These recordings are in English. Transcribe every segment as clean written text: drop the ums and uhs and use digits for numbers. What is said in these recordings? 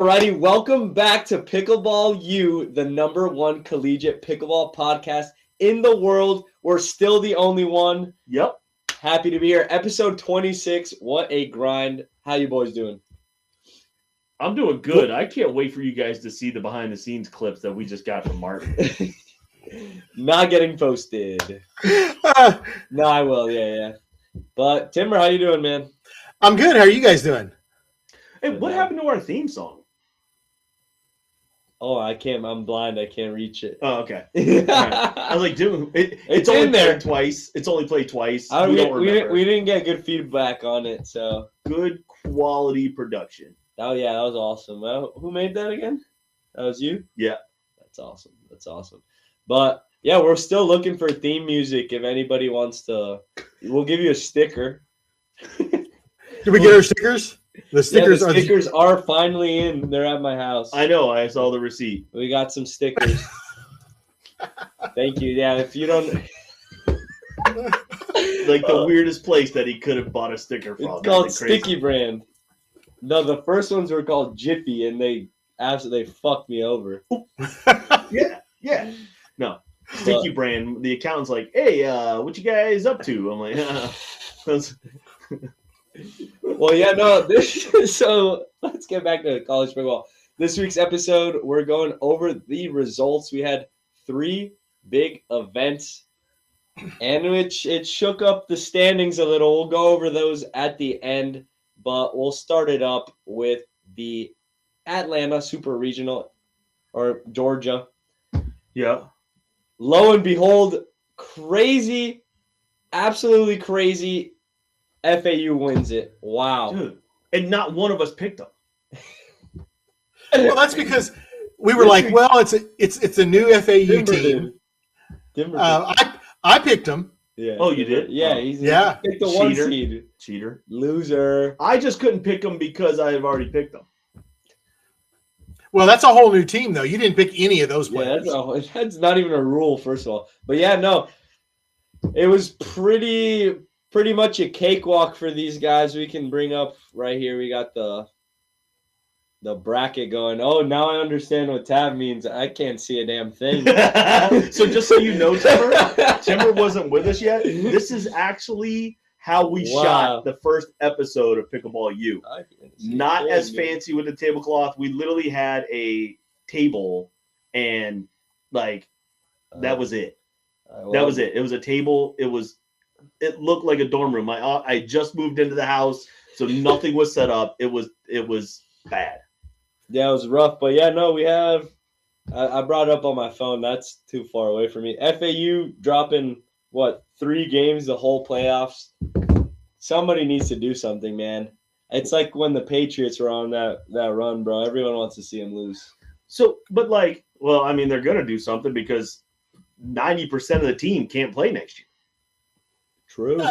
Alrighty, welcome back to Pickleball U, the #1 collegiate pickleball podcast in the world. We're still the only one. Yep. Happy to be here. Episode 26. What a grind. How you boys doing? I'm doing good. I can't wait for you guys to see the behind the scenes clips that we just got from Martin. Not getting posted. No, I will. Yeah. But Timber, how you doing, man? I'm good. How are you guys doing? Hey, what happened to our theme song? Oh, I can't. I'm blind. I can't reach it. Oh, okay. Right. I was like, dude, it's only in there played twice. It's only played twice. We We didn't get good feedback on it, so good quality production. Oh yeah, that was awesome. Who made that again? That was you? Yeah. That's awesome. But yeah, we're still looking for theme music. If anybody wants to, we'll give you a sticker. Did we get our stickers? The stickers, are finally in. They're at my house. I know. I saw the receipt. We got some stickers. Thank you. Yeah, if you don't, like the weirdest place that he could have bought a sticker from. It's called Sticky Brand. No, the first ones were called Jiffy, and they absolutely fucked me over. Yeah. No, Sticky Brand. The accountant's like, "Hey, what you guys up to?" I'm like, Well, yeah, no. So let's get back to college pickleball. This week's episode, we're going over the results. We had 3 big events, and it shook up the standings a little. We'll go over those at the end, but we'll start it up with the Atlanta Super Regional, or Georgia. yeah. Lo and behold, absolutely crazy. FAU wins it. Wow. Dude, and not one of us picked them. Well, that's because we were like, well, it's a new FAU team. I picked them. Yeah. Oh, you did? Yeah. Oh. He picked the Cheater. 1 seed. Cheater. Loser. I just couldn't pick them because I have already picked them. Well, that's a whole new team, though. You didn't pick any of those players. Yeah, that's not even a rule, first of all. But yeah, no. It was pretty much a cakewalk for these guys. We can bring up right here. We got the bracket going. Oh, now I understand what tab means. I can't see a damn thing. So just so you know, Timber wasn't with us yet. This is actually how we shot the first episode of Pickleball U. Not as fancy with the tablecloth. We literally had a table and that was it. That was it. It was a table. It looked like a dorm room. I just moved into the house, so nothing was set up. It was bad. Yeah, it was rough. But yeah, no, we have. I brought it up on my phone. That's too far away from me. FAU dropping 3 games the whole playoffs. Somebody needs to do something, man. It's like when the Patriots were on that run, bro. Everyone wants to see them lose. So, but they're gonna do something because 90% of the team can't play next year. True.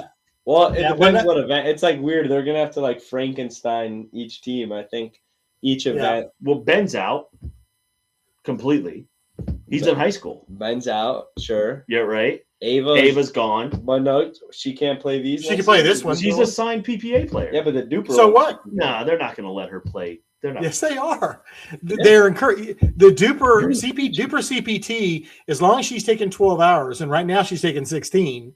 Well, it depends what event. It's weird. They're gonna have to Frankenstein each team. I think each event. Well, Ben's out completely. He's in high school. Ben's out. Sure. Yeah, right. Ava's gone. But no, she can't play these. She can play this one. She's a signed PPA player. Yeah, but the Duper. So what? Nah, they're not gonna let her play. They're not. Yes, they are. They're encouraged. The Duper CPT. As long as she's taking 12 hours, and right now she's taking 16.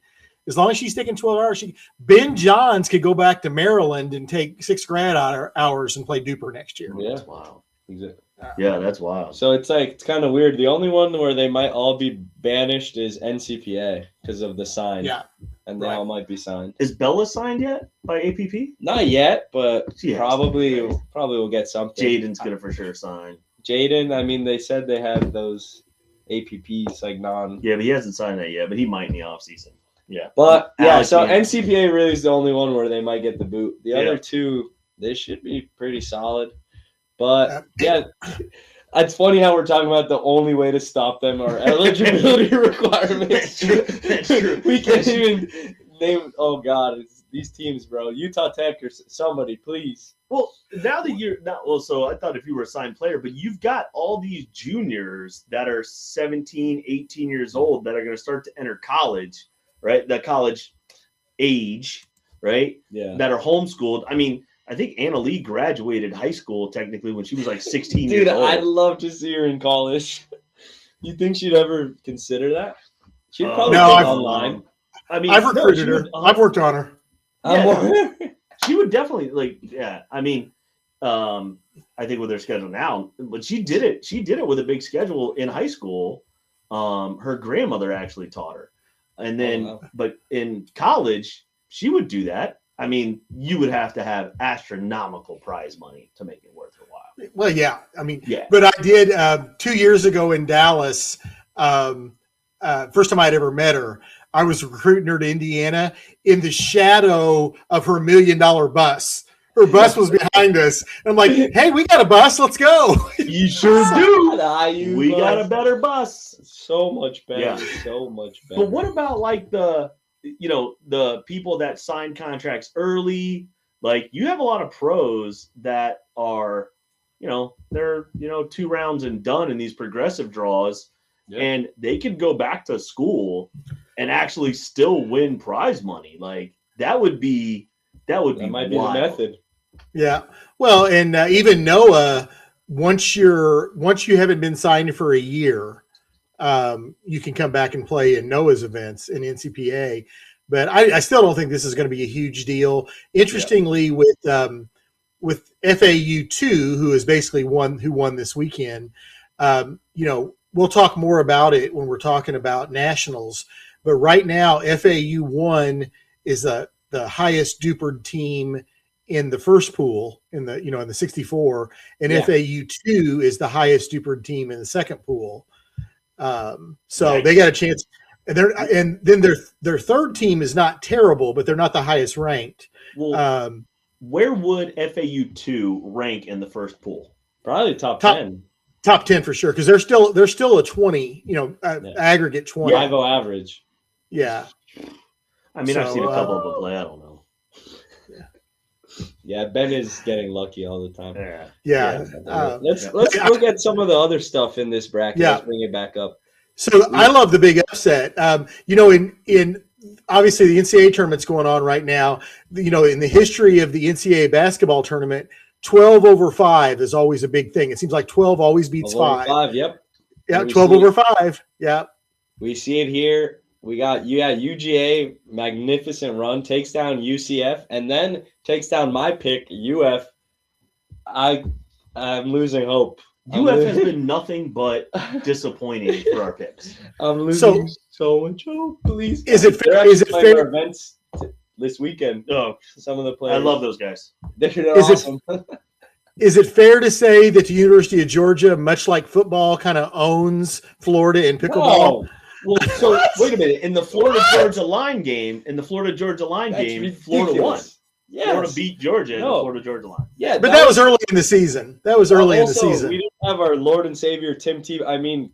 As long as she's taking 12 hours, Ben Johns could go back to Maryland and take 6 grad hours and play Duper next year. Yeah, that's wild. Exactly. Yeah, that's wild. So it's kind of weird. The only one where they might all be banished is NCPA because of the sign. Yeah, and they all might be signed. Is Bella signed yet by APP? Not yet, but probably will get something. Jaden's gonna for sure sign. Jaden, I mean, they said they have those APPs non. Yeah, but he hasn't signed that yet. But he might in the offseason. Yeah. But so NCPA really is the only one where they might get the boot. The other 2, they should be pretty solid. But yeah, it's funny how we're talking about the only way to stop them are eligibility requirements. That's true. We can't even name. Oh God, it's these teams, bro. Utah Tech or somebody, please. Well, now that you're not. Well, so I thought if you were a signed player, but you've got all these juniors that are 17, 18 years old that are going to start to enter college, right? The college age, right? Yeah. That are homeschooled. I mean, I think Anna Lee graduated high school technically when she was like 16 years old. Dude, I'd love to see her in college. You think she'd ever consider that? She'd probably No, take online. I mean, I've recruited her. I've worked on her. Yeah, she would definitely I mean, I think with her schedule now, but she did it. She did it with a big schedule in high school. Her grandmother actually taught her, and then, but in college, she would do that. I mean, you would have to have astronomical prize money to make it worth her while. Well, yeah. I mean, but I did 2 years ago in Dallas. First time I'd ever met her, I was recruiting her to Indiana in the shadow of her $1 million bus. Her bus was behind us. And I'm like, hey, we got a bus. Let's go. You sure do. We got a better bus. So much better. Yeah. So much better. But what about like the people that sign contracts early? Like you have a lot of pros that are, they're, 2 rounds and done in these progressive draws. Yeah. And they could go back to school and actually still win prize money. Like that might be the method. Yeah. Well, and even Noah, once you haven't been signed for a year, you can come back and play in Noah's events in NCPA. But I still don't think this is going to be a huge deal. Interestingly, with FAU 2, who is basically who won this weekend, we'll talk more about it when we're talking about nationals. But right now, FAU 1 is the highest dupered team in the first pool in the 64, and FAU 2 is the highest dupered team in the second pool. So they got a chance. And then their third team is not terrible, but they're not the highest ranked. Well, where would FAU 2 rank in the first pool? Probably top 10. Top 10 for sure, because they're still a 20, aggregate 20. 5-0 average. Yeah. I mean, I've seen a couple of them play. I don't know. Yeah, Ben is getting lucky all the time. Yeah. Let's look at some of the other stuff in this bracket. Yeah. Let's bring it back up. So I love the big upset. In obviously the NCAA tournament's going on right now. In the history of the NCAA basketball tournament, 12 over 5 is always a big thing. It seems like 12 always beats 5. Yep. Yeah, 12 over 5. Yeah. We see it here. We got UGA, magnificent run, takes down UCF, and then takes down my pick, UF. I'm losing hope. UF has been nothing but disappointing for our picks. I'm losing so much hope. Please. Is it fair? Events this weekend. Oh, some of the players. I love those guys. They're awesome. Is it fair to say that the University of Georgia, much like football, kind of owns Florida in pickleball? Whoa. Well, so wait a minute. In the Florida-Georgia line game, Florida won. Yes. Florida beat Georgia in the Florida-Georgia line. Yeah, but that was early in the season. In the season. We didn't have our Lord and Savior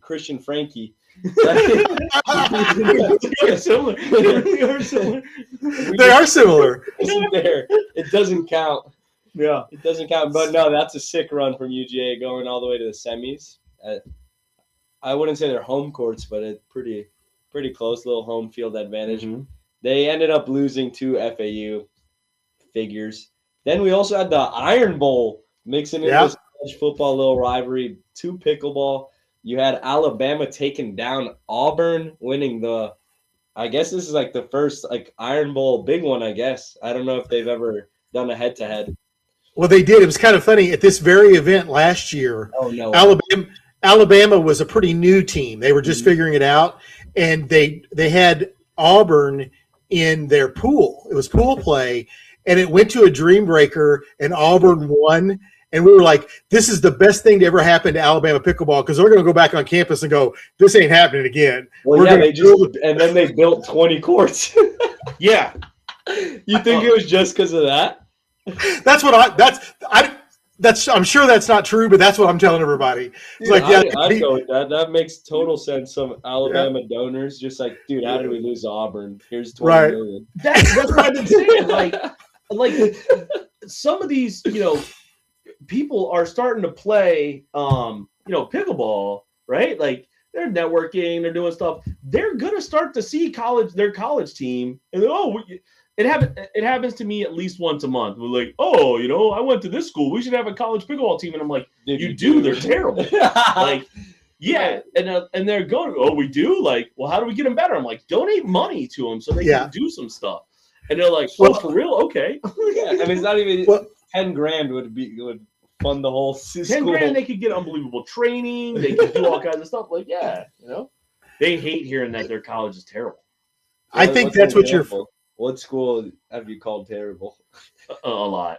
Christian Frankie. They are similar. They are similar. It doesn't count. Yeah, it doesn't count. But no, that's a sick run from UGA going all the way to the semis. I wouldn't say they're home courts, but it's pretty close, little home field advantage. Mm-hmm. They ended up losing to FAU. Figures. Then we also had the Iron Bowl mixing in this college football little rivalry to pickleball. You had Alabama taking down Auburn, winning I guess this is like the first Iron Bowl big one, I guess. I don't know if they've ever done a head-to-head. Well, they did. It was kind of funny. At this very event last year, Alabama was a pretty new team. They were just figuring it out, and they had Auburn in their pool. It was pool play, and it went to a dream breaker, and Auburn won. And we were like, this is the best thing to ever happen to Alabama pickleball, because they're going to go back on campus and go, this ain't happening again. Well, and then they built 20 courts. Yeah. You think it was just because of that? I'm sure that's not true, but that's what I'm telling everybody. It's I'd go with that. That makes total sense. Some Alabama donors just like, dude, how did we lose to Auburn? Here's $20 million. That's what I've been saying. Like some of these, people are starting to play, pickleball, right? Like they're networking, they're doing stuff. They're gonna start to see their college team, and It happens to me at least once a month. We're like, oh, I went to this school. We should have a college pickleball team. And I'm like, you do? They're terrible. Like, yeah. And they're going, oh, we do? Like, well, how do we get them better? I'm like, donate money to them so they can do some stuff. And they're like, oh, for real? Okay. Yeah, I mean, it's not even 10 grand would fund the whole school. 10 grand, they could get unbelievable training. They could do all kinds of stuff. Like, they hate hearing that their college is terrible. I think that's what you're. What school have you called terrible? A lot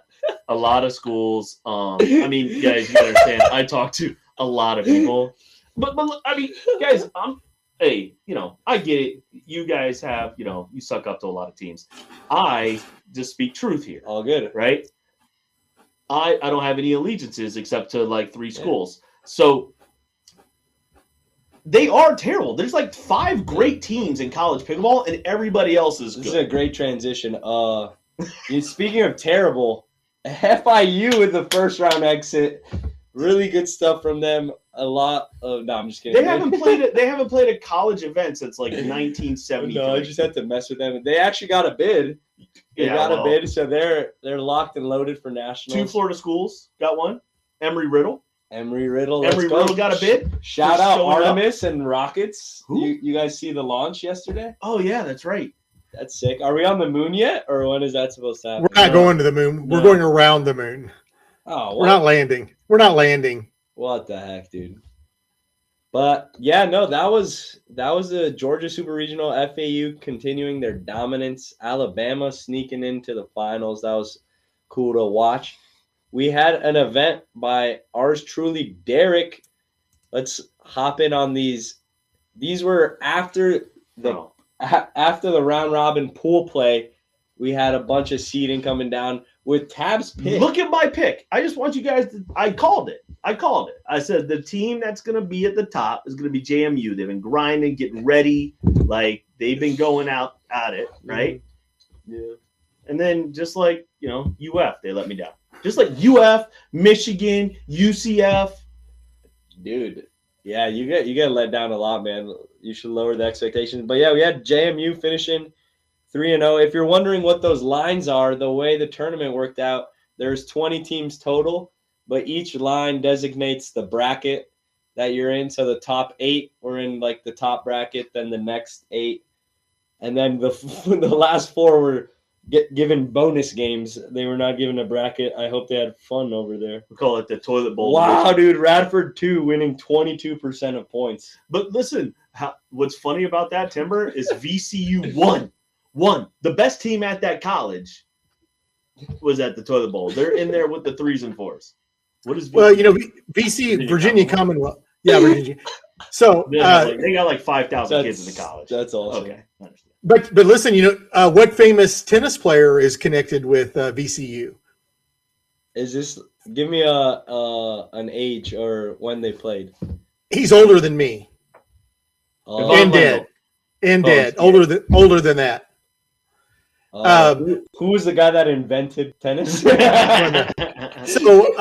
of schools. I mean, guys, you understand. I talk to a lot of people, but I mean, guys, I get it. You guys have, you suck up to a lot of teams. I just speak truth here. All good, right? I don't have any allegiances except to like 3 schools. So they are terrible. There's like 5 great teams in college pickleball, and everybody else is good. This is a great transition. Speaking of terrible, FIU with the first round exit. Really good stuff from them. A lot of I'm just kidding. They haven't played a college event since like 1970. No, I just had to mess with them. They actually got a bid. They got a bid, so they're locked and loaded for nationals. 2 Florida schools got one. Emory Riddle got a bid. Shout out Artemis and Rockets. You guys see the launch yesterday? Oh yeah, that's right. That's sick. Are we on the moon yet, or when is that supposed to happen? We're not going to the moon. We're going around the moon. Oh, we're not landing. We're not landing. What the heck, dude? But yeah, no, that was the Georgia Super Regional. FAU continuing their dominance. Alabama sneaking into the finals. That was cool to watch. We had an event by ours truly, Derek. Let's hop in on these. These were after the round robin pool play. We had a bunch of seeding coming down with Tab's pick. Look at my pick. I just want you guys to. I called it. I said the team that's going to be at the top is going to be JMU. They've been grinding, getting ready. Like, they've been going out at it, right? Yeah. And then just like, UF, they let me down. Just like UF, Michigan, UCF. Dude, yeah, you get let down a lot, man. You should lower the expectations. But yeah, we had JMU finishing 3-0. If you're wondering what those lines are, the way the tournament worked out, there's 20 teams total, but each line designates the bracket that you're in. So the top 8 were in like the top bracket, then the next 8, and then the last 4 were given bonus games. They were not given a bracket. I hope they had fun over there. We call it the toilet bowl. Wow, dude, Radford 2 winning 22% of points. But listen, what's funny about that, Timber, is VCU won. The best team at that college was at the toilet bowl. They're in there with the 3s and 4s. What is VCU? Well, VC Virginia Commonwealth. Yeah, Virginia. So they got like 5,000 kids in the college. That's awesome. Okay, I understand. But listen, what famous tennis player is connected with VCU? Is this? Give me an age or when they played. He's older than me. And dead. Older than that. Who was the guy that invented tennis? So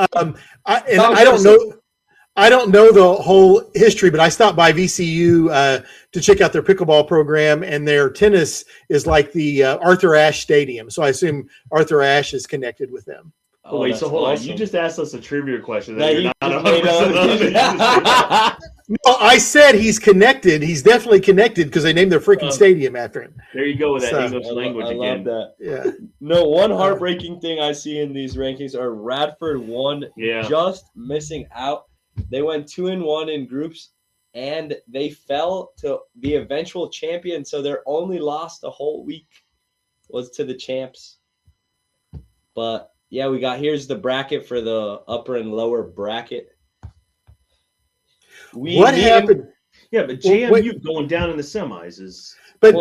I don't know the whole history, but I stopped by VCU to check out their pickleball program, and their tennis is like the Arthur Ashe Stadium. So I assume Arthur Ashe is connected with them. Oh, wait, so hold on. You just asked us a trivia question that you're not 100%. No, I said he's connected. He's definitely connected because they named their freaking stadium after him. There you go with that English language I again. love that. Yeah. No, one heartbreaking thing I see in these rankings are Radford 1 just missing out. They went 2-1 in groups, and they fell to the eventual champion. So their only loss the whole week was to the champs. But yeah, here's the bracket for the upper and lower bracket. What happened? Yeah, but JMU going down in the semis is. But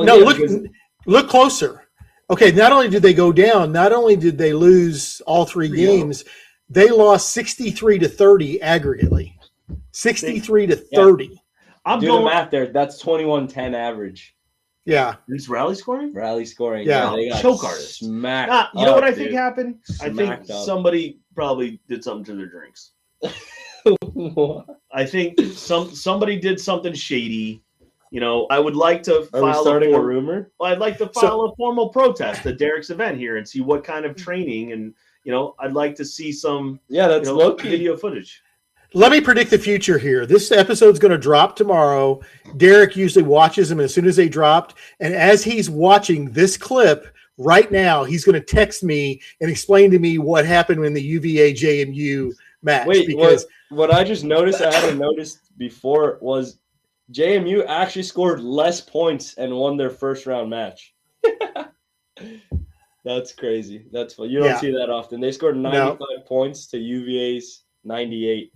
look closer. Okay, not only did they go down, not only did they lose all 3 games, they lost 63-30 aggregately. 63-30. I'm doing the math there. That's 21-10 average. Yeah. Is rally scoring? Rally scoring. Yeah. They got choke artists. Smacked. You know what I think happened? Smacked I think somebody probably did something to their drinks. I think somebody did something shady. I would like to file a rumor. Well, I'd like to file a formal protest at Derek's event here and see what kind of training and I'd like to see some video footage. Let me predict the future here. This episode's going to drop tomorrow. Derek usually watches them as soon as they dropped. And as he's watching this clip right now, he's going to text me and explain to me what happened in the UVA JMU match. Wait, because what I just noticed, I hadn't noticed before, was JMU actually scored less points and won their first round match. That's crazy. That's fun. You don't see that often. They scored 95 points to UVA's 98.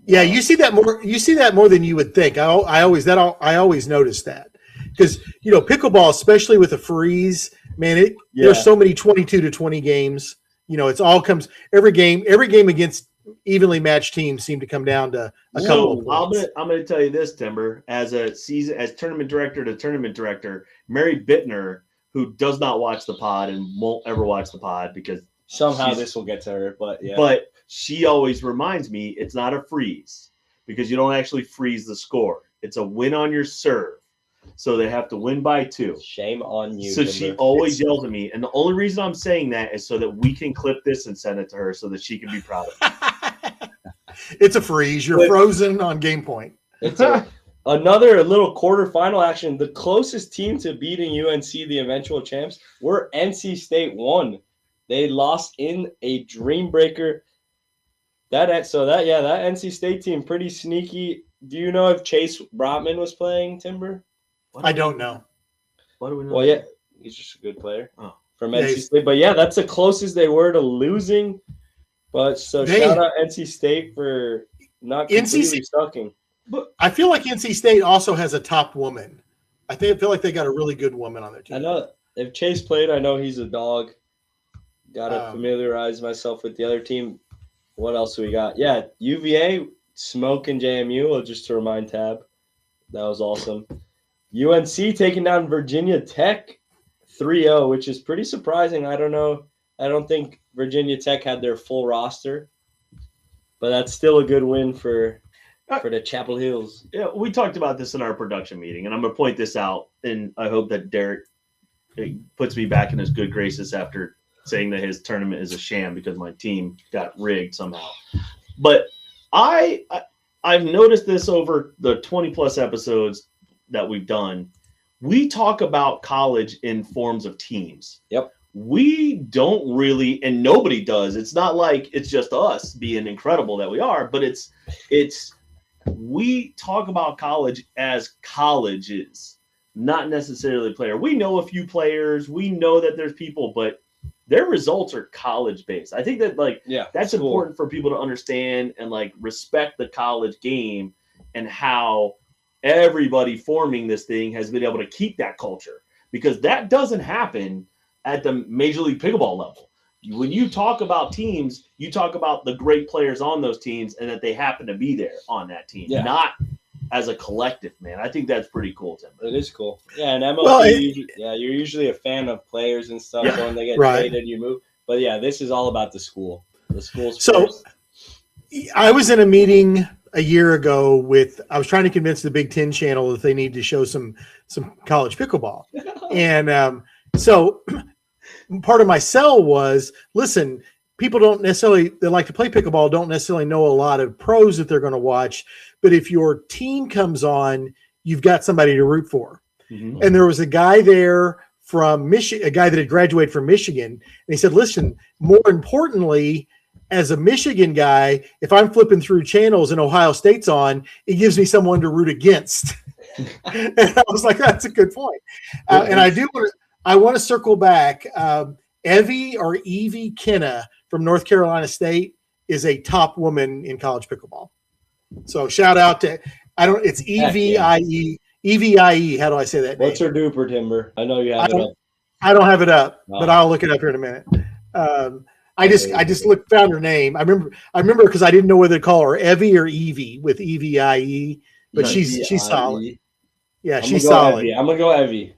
Yeah, you see that more. You see that more than you would think. I always notice that because pickleball, especially with a freeze, man. There's so many 22-20 games. It's all comes every game against evenly matched teams seem to come down to a couple of points. I'm going to tell you this, Timber, as tournament director, Mary Bittner, who does not watch the pod and won't ever watch the pod because somehow this will get to her, but she always reminds me it's not a freeze because you don't actually freeze the score. It's a win on your serve. So they have to win by 2. Shame on you. So she always yells at me. And the only reason I'm saying that is so that we can clip this and send it to her so that she can be proud of it. It's a freeze. You're frozen on game point. It's another little quarterfinal action. The closest team to beating UNC, the eventual champs, were NC State 1. They lost in a dream breaker. That NC State team, pretty sneaky. Do you know if Chase Brotman was playing, Timber? I don't know. What do we know? Well, yeah, he's just a good player from NC State. But that's the closest they were to losing. But shout out NC State for not completely sucking. But I feel like NC State also has a top woman. I feel like they got a really good woman on their team. I know if Chase played, I know he's a dog. Got to familiarize myself with the other team. What else do we got? Yeah, UVA smoking JMU, just to remind Tab. That was awesome. UNC taking down Virginia Tech 3-0, which is pretty surprising. I don't know. I don't think Virginia Tech had their full roster, but that's still a good win for the Chapel Hills. Yeah, we talked about this in our production meeting, and I'm going to point this out, and I hope that Derek puts me back in his good graces after saying that his tournament is a sham because my team got rigged somehow. But I've noticed this over the 20-plus episodes that we've done. We talk about college in forms of teams. Yep. We don't really, and nobody does. It's not like it's just us being incredible that we are, but we talk about college as colleges, not necessarily player. We know a few players. We know that there's people, but their results are college-based. I think that that's important for people to understand and respect the college game and how everybody forming this thing has been able to keep that culture, because that doesn't happen at the Major League Pickleball level. When you talk about teams, you talk about the great players on those teams and that they happen to be there on that team, not as a collective, man. I think that's pretty cool, Tim. It is cool. Yeah, and MLB, you're usually a fan of players and stuff. So when they get traded, you move. But this is all about the school. The school's first. I was in a meeting a year ago I was trying to convince the Big Ten channel that they need to show some college pickleball. And so part of my sell was, listen, people don't necessarily, they like to play pickleball, don't necessarily know a lot of pros that they're going to watch. But if your team comes on, you've got somebody to root for. Mm-hmm. And there was a guy there from Michigan, a guy that had graduated from Michigan. And he said, listen, more importantly, as a Michigan guy, if I'm flipping through channels and Ohio State's on, it gives me someone to root against. And I was like, that's a good point. And I want to circle back. Evie Kenna from North Carolina State is a top woman in college pickleball. So shout out to, it's EVIE. EVIE. How do I say that name? What's her duper, Timber? I know you have it up. I don't have it up, but I'll look it up here in a minute. I just found her name. I remember because I didn't know whether to call her Evie or Evie with EVIE, but she's solid. Yeah, she's solid. I'm gonna go Evie.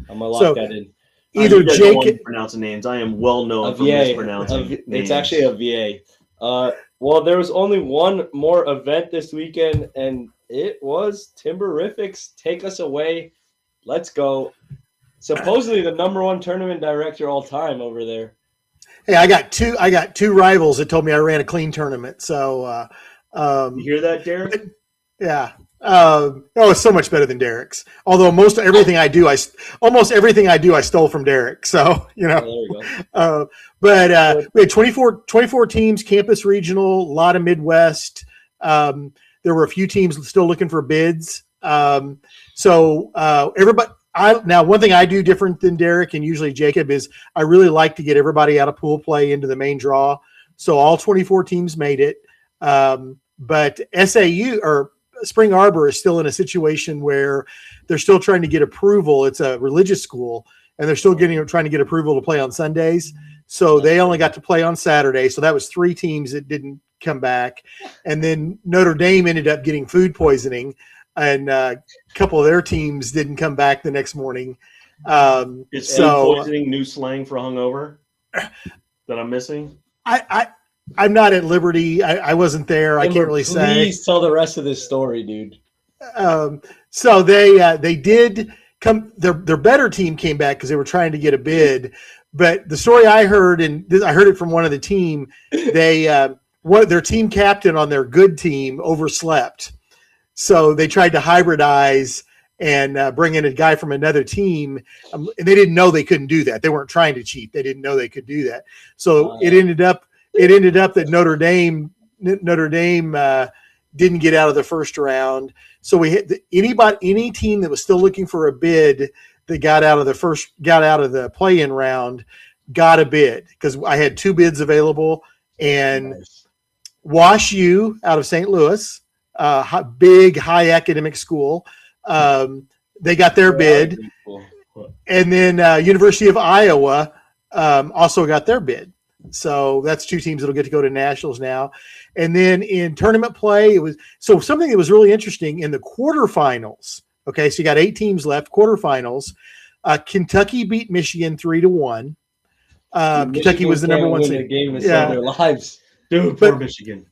I'm gonna lock that in. Either Jake pronouncing names. I am well known for mispronouncing names. It's actually a VA. Well, there was only one more event this weekend, and it was Timberifics. Take us away. Let's go. Supposedly the number one tournament director all time over there. Hey, I got two rivals that told me I ran a clean tournament. So, you hear that, Derek? Yeah. It's so much better than Derek's. Although almost everything I do, I stole from Derek. So, you know, Oh, there we go. But we had 24 teams, campus regional, a lot of Midwest. There were a few teams still looking for bids. Everybody, now one thing I do different than Derek and usually Jacob is I really like to get everybody out of pool play into the main draw. So all 24 teams made it. But SAU or Spring Arbor is still in a situation where they're still trying to get approval. It's a religious school and they're still trying to get approval to play on Sundays. So they only got to play on Saturday. So that was 3 teams that didn't come back. And then Notre Dame ended up getting food poisoning and a couple of their teams didn't come back the next morning. Is food poisoning new slang for hungover that I'm missing? I'm not at liberty. I wasn't there. I can't really say. Please tell the rest of this story, dude. So they did come. Their better team came back because they were trying to get a bid. But the story I heard, and I heard it from one of the team, their team captain on their good team overslept. So they tried to hybridize and bring in a guy from another team. And they didn't know they couldn't do that. They weren't trying to cheat. They didn't know they could do that. So it ended up that Notre Dame didn't get out of the first round. So we had any team that was still looking for a bid that got out of the play-in round got a bid because I had 2 bids available, and Wash U out of St. Louis, big high academic school, they got their bid, and then University of Iowa also got their bid. So that's 2 teams that'll get to go to nationals now. And then in tournament play, it was something that was really interesting in the quarterfinals. Okay, so you got 8 teams left. Quarterfinals, Kentucky beat Michigan 3-1. Kentucky was the number 1 seed. Game to save their lives, dude. Poor Michigan.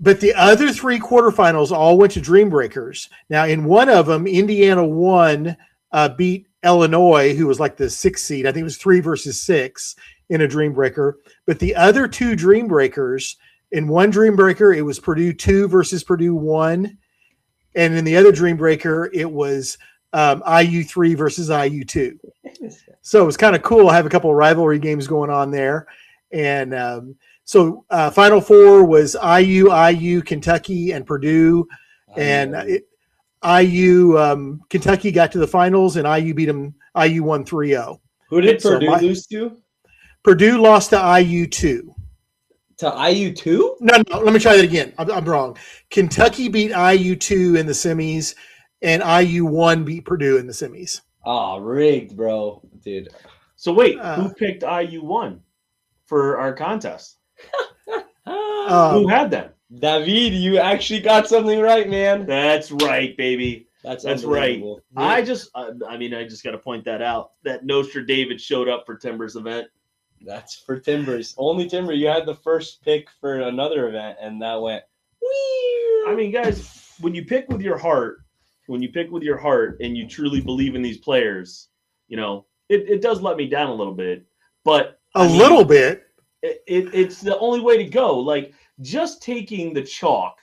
But the other 3 quarterfinals all went to Dream Breakers. Now, in one of them, Indiana won, beat Illinois, who was like the 6th seed. I think it was 3 versus 6 in a Dream Breaker. But the other 2 Dream Breakers, in one Dream Breaker, it was Purdue 2 versus Purdue 1. And in the other Dream Breaker, it was IU 3 versus IU 2. So it was kind of cool to have a couple of rivalry games going on there. And Final 4 was IU, Kentucky, and Purdue. And Kentucky got to the finals, and IU beat them. IU won 3-0. Who did Purdue lose to? Purdue lost to IU 2. To IU 2? No, let me try that again. I'm wrong. Kentucky beat IU 2 in the semis, and IU 1 beat Purdue in the semis. Oh, rigged, bro. Dude. So wait, who picked IU 1 for our contest? Who had that? David, you actually got something right, man. That's right, baby. That's right. Yeah. I just got to point that out. That Nostra David showed up for Timber's event. That's for Timbers. Only Timber. You had the first pick for another event, and that went. Wee! I mean, guys, when you pick with your heart, and you truly believe in these players, you know, it does let me down a little bit. But little bit. It's the only way to go. Like, just taking the chalk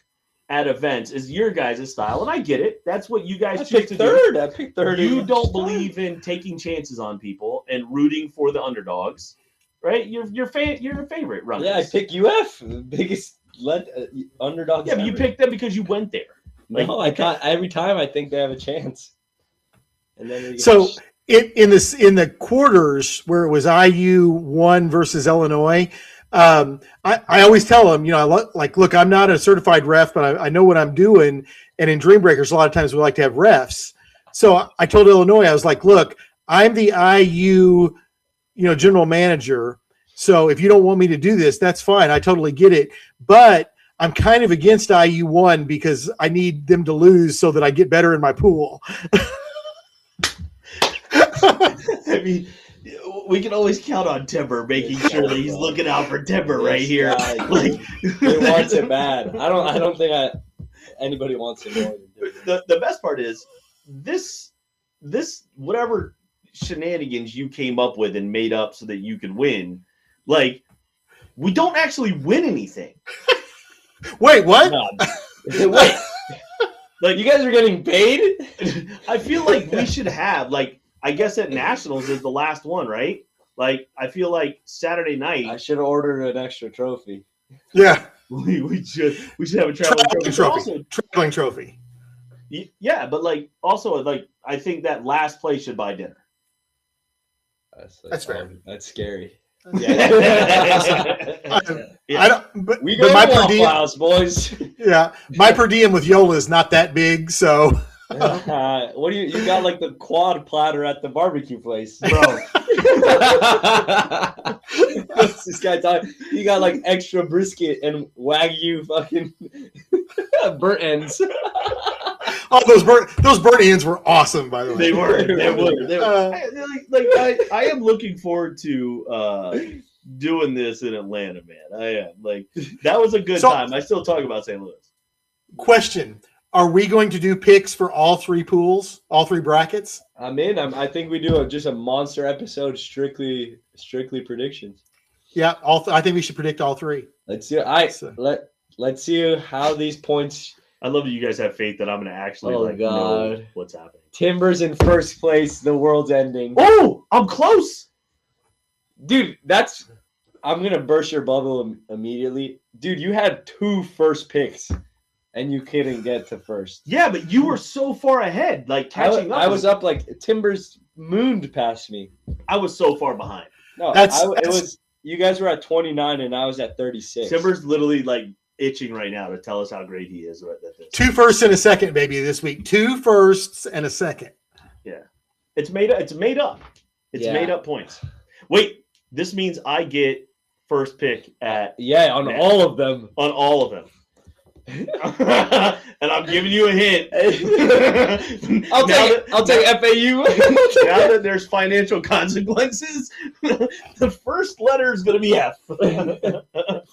at events is your guys' style, and I get it. That's what you guys choose to do. I picked third. You don't believe in taking chances on people and rooting for the underdogs, right? You're a favorite runner. Yeah, I pick UF, the biggest underdogs. Yeah, but you picked them because you went there. No, I can't. Every time I think they have a chance. And then in the quarters where it was IU 1 versus Illinois, I always tell them, you know, look, I'm not a certified ref, but I know what I'm doing. And in Dream Breakers, a lot of times we like to have refs. So I told Illinois, I was like, look, I'm the IU, general manager. So if you don't want me to do this, that's fine. I totally get it. But I'm kind of against IU 1 because I need them to lose so that I get better in my pool. I mean, we can always count on Timber making sure that he's looking out for Timber right here. He wants it bad. I don't think anybody wants to know. The best part is this whatever shenanigans you came up with and made up so that you could win. Like, we don't actually win anything. Wait, what? No. Wait. Like, you guys are getting paid? I feel like we should have, like, I guess at Nationals is the last one, right? Like, I feel like Saturday night. I should have ordered an extra trophy. Yeah. We should have a traveling trophy. Traveling trophy. Yeah, but like also like I think that last place should buy dinner. That's fair. That's scary. Yeah. I don't. But we go my to per Waffle diem, House, boys. Yeah, my per diem with Yola is not that big, so. What do you got? Like the quad platter at the barbecue place, Bro. What's this guy talking? You got like extra brisket and Wagyu fucking burnt ends. Oh, those burnt ends were awesome, by the way. They were. I am looking forward to doing this in Atlanta, man. I am. Like, that was a good time. I still talk about St. Louis. Question. Are we going to do picks for all three pools, all three brackets? I'm in. I think we do just a monster episode, strictly predictions. Yeah, I think we should predict all three. Let's see. Let's see how these points. I love that you guys have faith that I'm going to actually know what's happening. Timbers in first place. The world's ending. Oh, I'm close, dude. I'm gonna burst your bubble immediately, dude. You had 2 first picks. And you couldn't get to first. Yeah, but you were so far ahead, like catching up. I was up like Timbers mooned past me. I was so far behind. No, it was you guys were at 29 and I was at 36. Timbers literally like itching right now to tell us how great he is. Right, 2 firsts and a second, baby, this week. 2 firsts and a second. Yeah, it's made up. It's made up points. Wait, this means I get first pick at on all of them. On all of them. And I'm giving you a hint. I'll take FAU. Now that there's financial consequences, the first letter is going to be F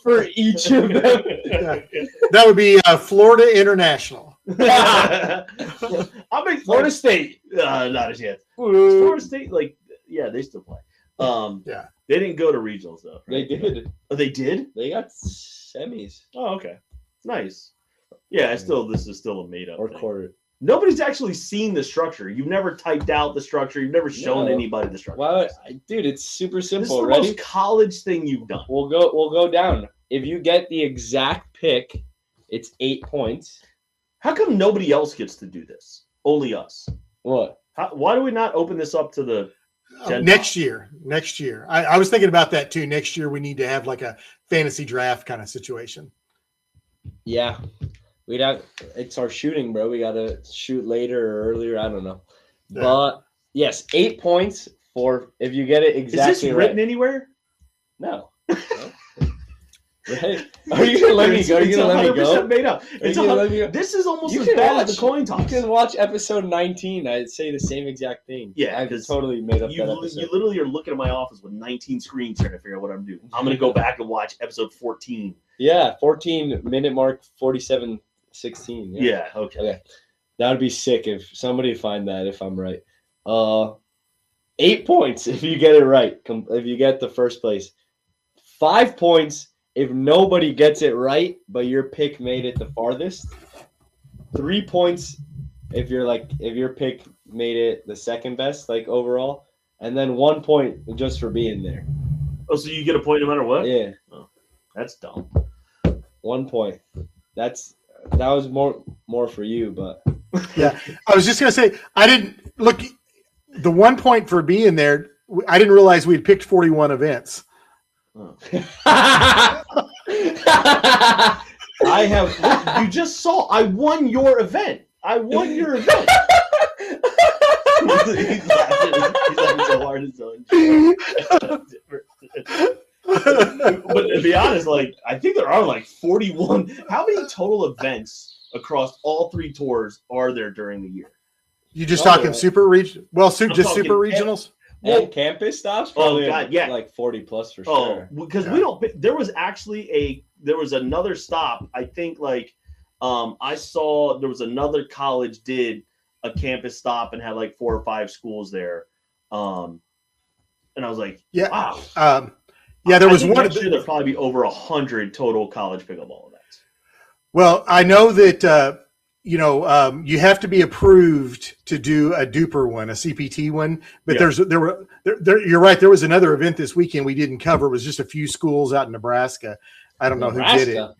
for each of them. Yeah. That would be Florida International. I'll make Florida State. Not as yet. Florida State, they still play. Yeah, they didn't go to regionals though. They Right? did. Oh, they did. They got semis. Oh, okay. Nice. Yeah, this is still a made up thing. Quarter. Nobody's actually seen the structure. You've never typed out the structure. You've never shown anybody the structure. Well, dude, it's super simple. This is the most college thing you've done. We'll go down. If you get the exact pick, it's 8 points. How come nobody else gets to do this? Only us. What? Why do we not open this up to the next year? I was thinking about that too. Next year we need to have like a fantasy draft kind of situation. Yeah, it's our shooting, bro. We gotta shoot later or earlier. I don't know, but yes, 8 points for if you get it exactly. Is this written anywhere? No. Right? Are you gonna let me go? Are you gonna let me go? Made up. This is almost as bad as the coin toss. You can watch episode 19. I'd say the same exact thing. Yeah, I totally made up that episode. You literally are looking at my office with 19 screens trying to figure out what I'm doing. I'm gonna go back and watch episode 14. Yeah, 14-minute mark, 47:16. Yeah. Okay. That would be sick if somebody find that. If I'm right, 8 points if you get it right. If you get the first place, 5 points. If nobody gets it right, but your pick made it the farthest, 3 points if your pick made it the second best, like overall, and then 1 point just for being there. Oh, so you get a point no matter what? Yeah. Oh, that's dumb. 1 point. That was more for you, but yeah. I was just gonna say I didn't look the 1 point for being there. I didn't realize we had picked 41 events. Oh. You just saw. I won your event. He's laughing so hard his own. But to be honest, I think there are 41. How many total events across all 3 tours are there during the year? You just talking super region? Well, super regionals. And campus stops? Probably like 40 plus for sure. Because we don't. There was actually there was another stop. I think I saw there was another college did a campus stop and had like 4 or 5 schools there. And I was like, Yeah. Wow. There was one. Next year there'll probably be over 100 total college pickleball events. Well, I know that you have to be approved to do a duper one, a CPT one. But you're right. There was another event this weekend we didn't cover. It was just a few schools out in Nebraska. I don't know who did it.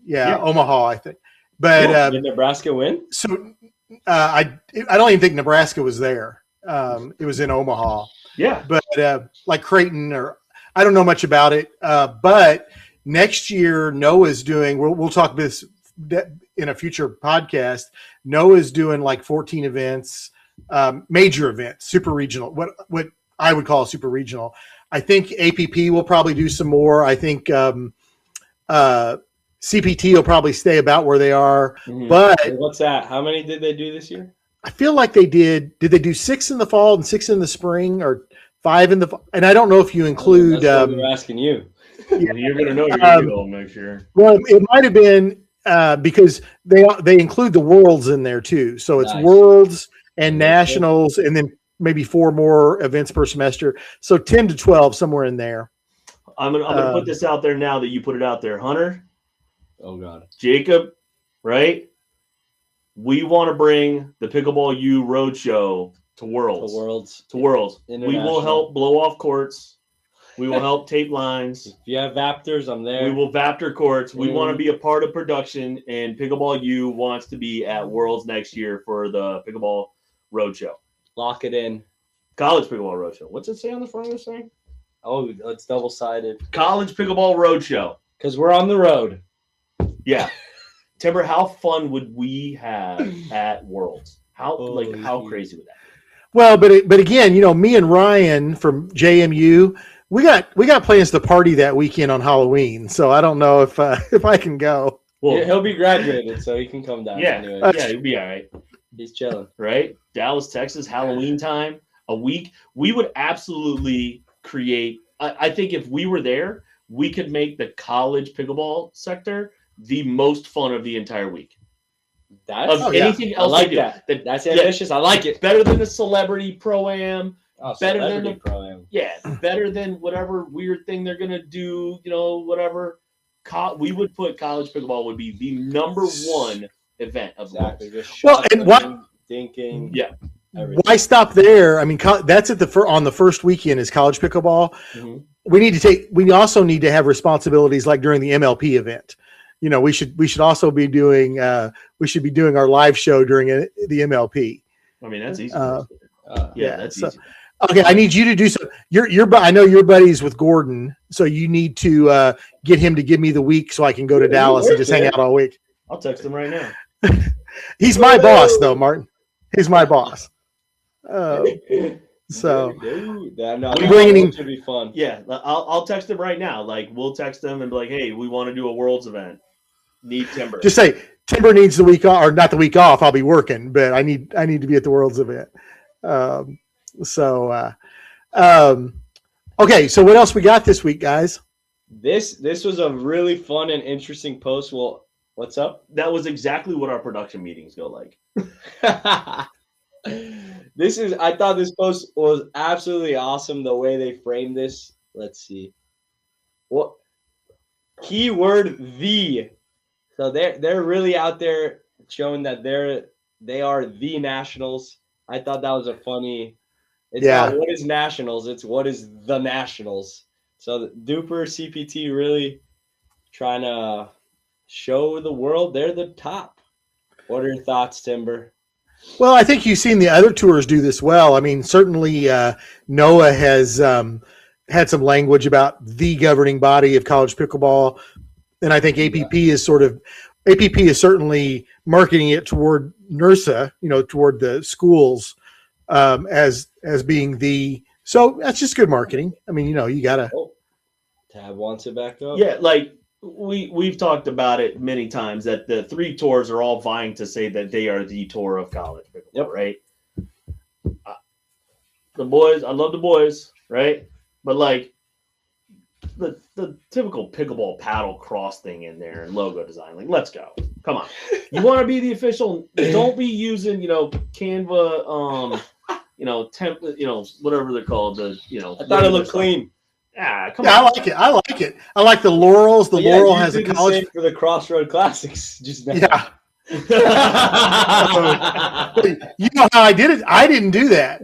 Yeah, Omaha, I think. But did Nebraska win? So I don't even think Nebraska was there. It was in Omaha. Yeah, but like Creighton, or I don't know much about it. But next year, Noah's doing. We'll talk this in a future podcast. Noah's doing like 14 events, major events, super regional. What I would call super regional. I think APP will probably do some more. I think CPT will probably stay about where they are. Mm-hmm. But what's that? How many did they do this year? I feel like they did. Did they do 6 in the fall and 6 in the spring, or 5 in the fall? And I don't know if you include. That's what we're asking you. Yeah, you're going to know. You're going to go make sure. Well, it might have been because they include the Worlds in there too. So it's Worlds and Nationals, and then maybe 4 more events per semester. So 10 to 12, somewhere in there. I'm gonna put this out there now that you put it out there, Hunter. Oh God, Jacob, right? We want to bring the Pickleball U Roadshow to Worlds. To Worlds. We will help blow off courts. We will help tape lines. If you have Vaptors, I'm there. We will Vaptor courts. We want to be a part of production, and Pickleball U wants to be at Worlds next year for the Pickleball Roadshow. Lock it in. College Pickleball Roadshow. What's it say on the front of this thing? Oh, it's double-sided. College Pickleball Roadshow. Because we're on the road. Yeah. Timber, how fun would we have at Worlds? How crazy would that be? Well, but again, me and Ryan from JMU, we got plans to party that weekend on Halloween. So I don't know if I can go. Well, he'll be graduated, so he can come down. Yeah, anyway. He'll be all right. He's chilling, right? Dallas, Texas, Halloween time, a week. We would absolutely create. I think if we were there, we could make the college pickleball sector the most fun of the entire week. Anything else I like that. That's ambitious. I like it. Better than the celebrity pro-am. Better than the pro-am. Yeah, better than whatever weird thing they're gonna do. Whatever. We would put college pickleball would be the number 1 event of exactly. And what thinking? Yeah. Everything. Why stop there? I mean, that's on the first weekend is college pickleball. Mm-hmm. We also need to have responsibilities like during the MLP event. We should also be doing our live show during the MLP. I mean, that's easy. That's easy. Okay, I need you to do so. I know you're buddies with Gordon, so you need to get him to give me the week so I can go to Dallas and just hang out all week. I'll text him right now. He's my boss, though, Martin. He's my boss. So bringing him should be fun. Yeah, I'll text him right now. Like we'll text him and be like, "Hey, we want to do a Worlds event. Need Timber." Just say Timber needs the week off, or not the week off. I'll be working, but I need to be at the Worlds event. Okay. So what else we got this week, guys? This was a really fun and interesting post. Well, what's up? That was exactly what our production meetings go like. I thought this post was absolutely awesome the way they framed this. Let's see. What keyword the. So they're really out there showing that they are the Nationals. I thought that was a funny. It's not what is Nationals, it's what is the Nationals. So the Duper CPT really trying to show the world they're the top. What are your thoughts, Timber? Well, I think you've seen the other tours do this well. I mean, certainly Noah has had some language about the governing body of college pickleball, and I think APP is certainly marketing it toward NERSA, toward the schools as being the. So that's just good marketing. I mean, you gotta. Tab wants it back up. Yeah, like. We've talked about it many times that the 3 tours are all vying to say that they are the tour of college pickleball, right? The boys, I love the boys, right? But like the typical pickleball paddle cross thing in there and logo design. Like, let's go. Come on. You want to be the official? Don't be using Canva, template, whatever they're called. I thought it looked clean. Yeah, come on. I like it. I like the Laurels. The Laurel has a college same for the Crossroad Classics. Just now. Yeah. You know how I did it? I didn't do that.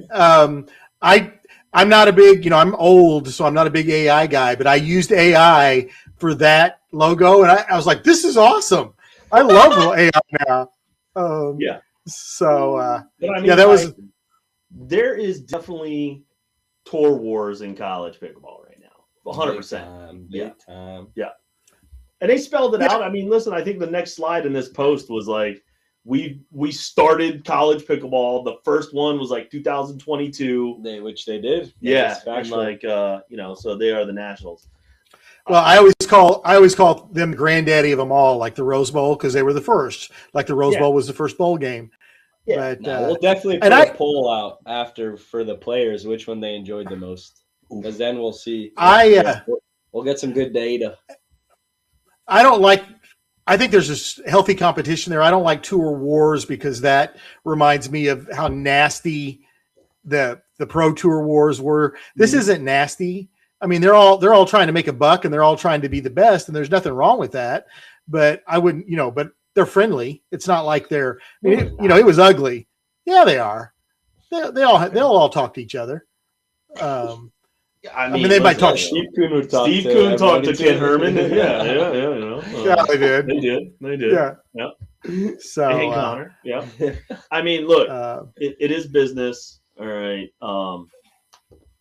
I'm not a big, I'm old, so I'm not a big AI guy, but I used AI for that logo, and I was like, this is awesome. I love AI now. Yeah. So, that was. There is definitely tour wars in college pickleball right now. 100%. Big time. Yeah. And they spelled it out. I mean, listen, I think the next slide in this post was like, we started college pickleball. The first one was like 2022. Which they did. Yeah. And like, so they are the nationals. Well, I always call them granddaddy of them all, like the Rose Bowl, because they were the first. Like the Rose Bowl was the first bowl game. Yeah. But, we'll definitely put a poll out after for the players, which one they enjoyed the most. Because then we'll see. We'll get some good data. I think there's a healthy competition there. I don't like tour wars because that reminds me of how nasty the pro tour wars were. This isn't nasty. I mean, they're all trying to make a buck and they're all trying to be the best, and there's nothing wrong with that. But I wouldn't, but they're friendly. It's not like they're, it was ugly. Yeah, they are. They'll all talk to each other. I mean, they might talk. Steve Kuhn would talk. Steve Kuhn talked to Ken Herman. Yeah. Yeah, they did. They did. Yeah. So, hey, Connor. Yeah. I mean, look, it is business. All right.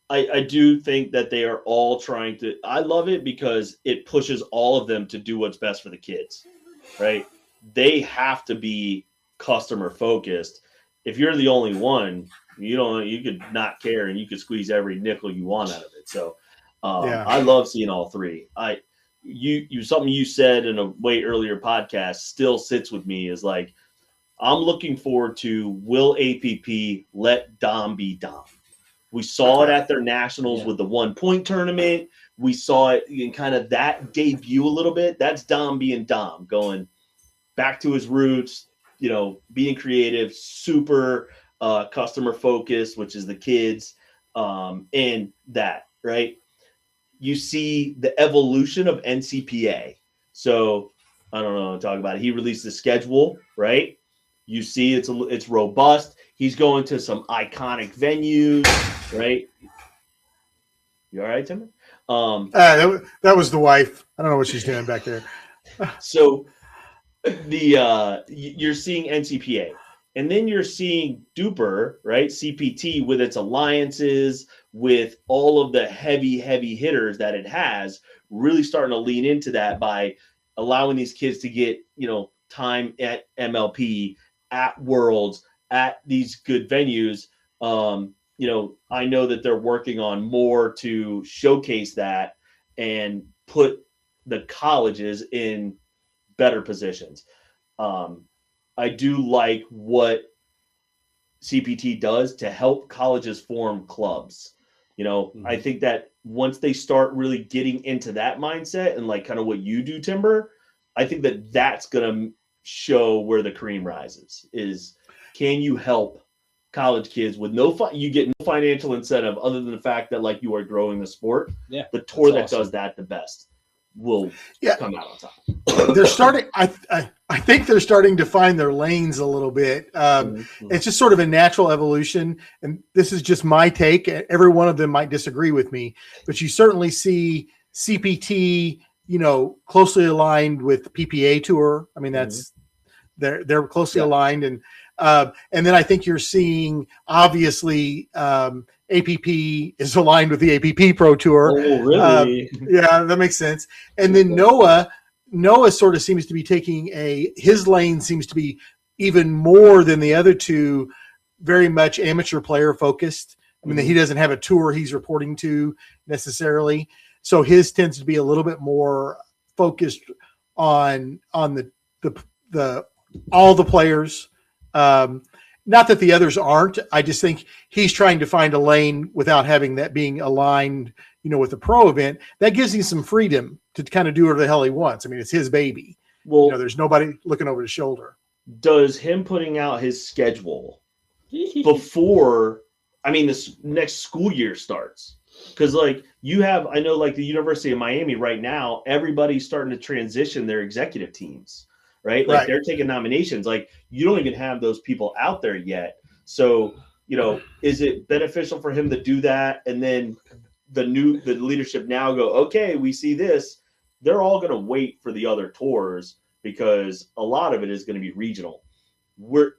I do think that they are all trying to. I love it because it pushes all of them to do what's best for the kids. Right. They have to be customer focused. If you're the only one, you could not care and you could squeeze every nickel you want out of it. So I love seeing all three. Something you said in a way earlier podcast still sits with me is like, I'm looking forward to, will APP let Dom be Dom? We saw it at their nationals with the 1 point tournament. We saw it in kind of that debut a little bit. That's Dom being Dom, going back to his roots, being creative, super customer focused, which is the kids, and that, right? You see the evolution of NCPA. So I don't know, talk about it. He released the schedule, right? You see it's robust. He's going to some iconic venues, right? You all right, Timber? That was the wife. I don't know what she's doing back there. So you're seeing NCPA. And then you're seeing Duper, right? CPT with its alliances, with all of the heavy hitters that it has, really starting to lean into that by allowing these kids to get, time at MLP, at Worlds, at these good venues. I know that they're working on more to showcase that and put the colleges in better positions. I do like what CPT does to help colleges form clubs. I think that once they start really getting into that mindset and like kind of what you do, Timber, I think that that's going to show where the cream rises. Is, can you help college kids with you get no financial incentive other than the fact that like you are growing the sport. Yeah, the tour that does that the best will come out on top. They're starting. I think they're starting to find their lanes a little bit. It's just sort of a natural evolution, and this is just my take. Every one of them might disagree with me, but you certainly see CPT, closely aligned with PPA Tour. I mean, that's they're closely aligned, and then I think you're seeing obviously APP is aligned with the APP Pro Tour. Oh, really? Yeah, that makes sense. And then Noah sort of seems to be taking his lane seems to be even more than the other two, very much amateur player focused. I mean, he doesn't have a tour he's reporting to necessarily. So his tends to be a little bit more focused on the all the players. And not that the others aren't. I just think he's trying to find a lane without having that being aligned, with the pro event. That gives him some freedom to kind of do whatever the hell he wants. I mean, it's his baby. Well, there's nobody looking over his shoulder. Does him putting out his schedule before, this next school year starts? Because I know the University of Miami right now, everybody's starting to transition their executive teams, right? They're taking nominations. You don't even have those people out there yet. So, is it beneficial for him to do that? And then the leadership now go, okay, we see this. They're all going to wait for the other tours because a lot of it is going to be regional.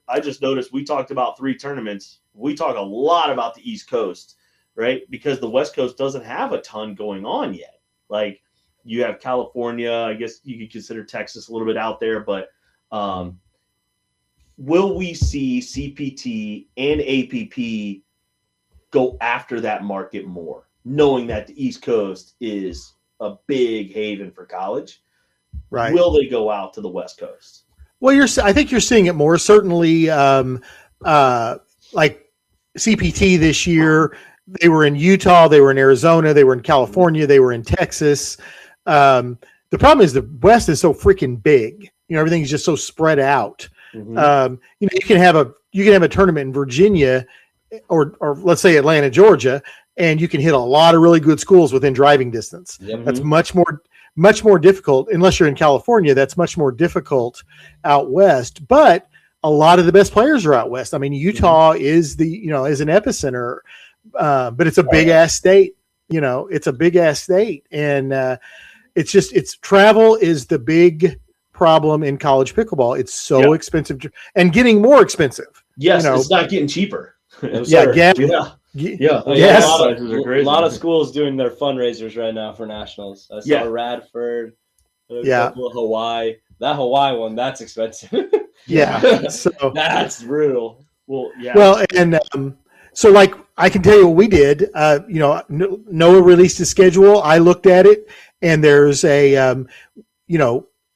I just noticed we talked about 3 tournaments. We talk a lot about the East Coast, right? Because the West Coast doesn't have a ton going on yet. You have California, I guess you could consider Texas a little bit out there, but will we see CPT and APP go after that market more, knowing that the East Coast is a big haven for college? Right. Will they go out to the West Coast? Well, I think you're seeing it more. Certainly, CPT this year, they were in Utah, they were in Arizona, they were in California, they were in Texas. The problem is the West is so freaking big. Everything's just so spread out. Mm-hmm. You can have a tournament in Virginia or let's say Atlanta, Georgia, and you can hit a lot of really good schools within driving distance. Mm-hmm. That's much more difficult unless you're in California. That's much more difficult out West, but a lot of the best players are out West. Utah is is an epicenter, but it's a big ass state. It's a big ass state. And it's travel is the big problem in college pickleball. It's so expensive and getting more expensive. Yes. It's not getting cheaper. Yeah. A lot of schools doing their fundraisers right now for nationals. I saw Radford, a couple of Hawaii. That Hawaii one, that's expensive. Yeah, so that's brutal. Well, yeah. Well, and so I can tell you what we did. Noah released his schedule. I looked at it, and there's a,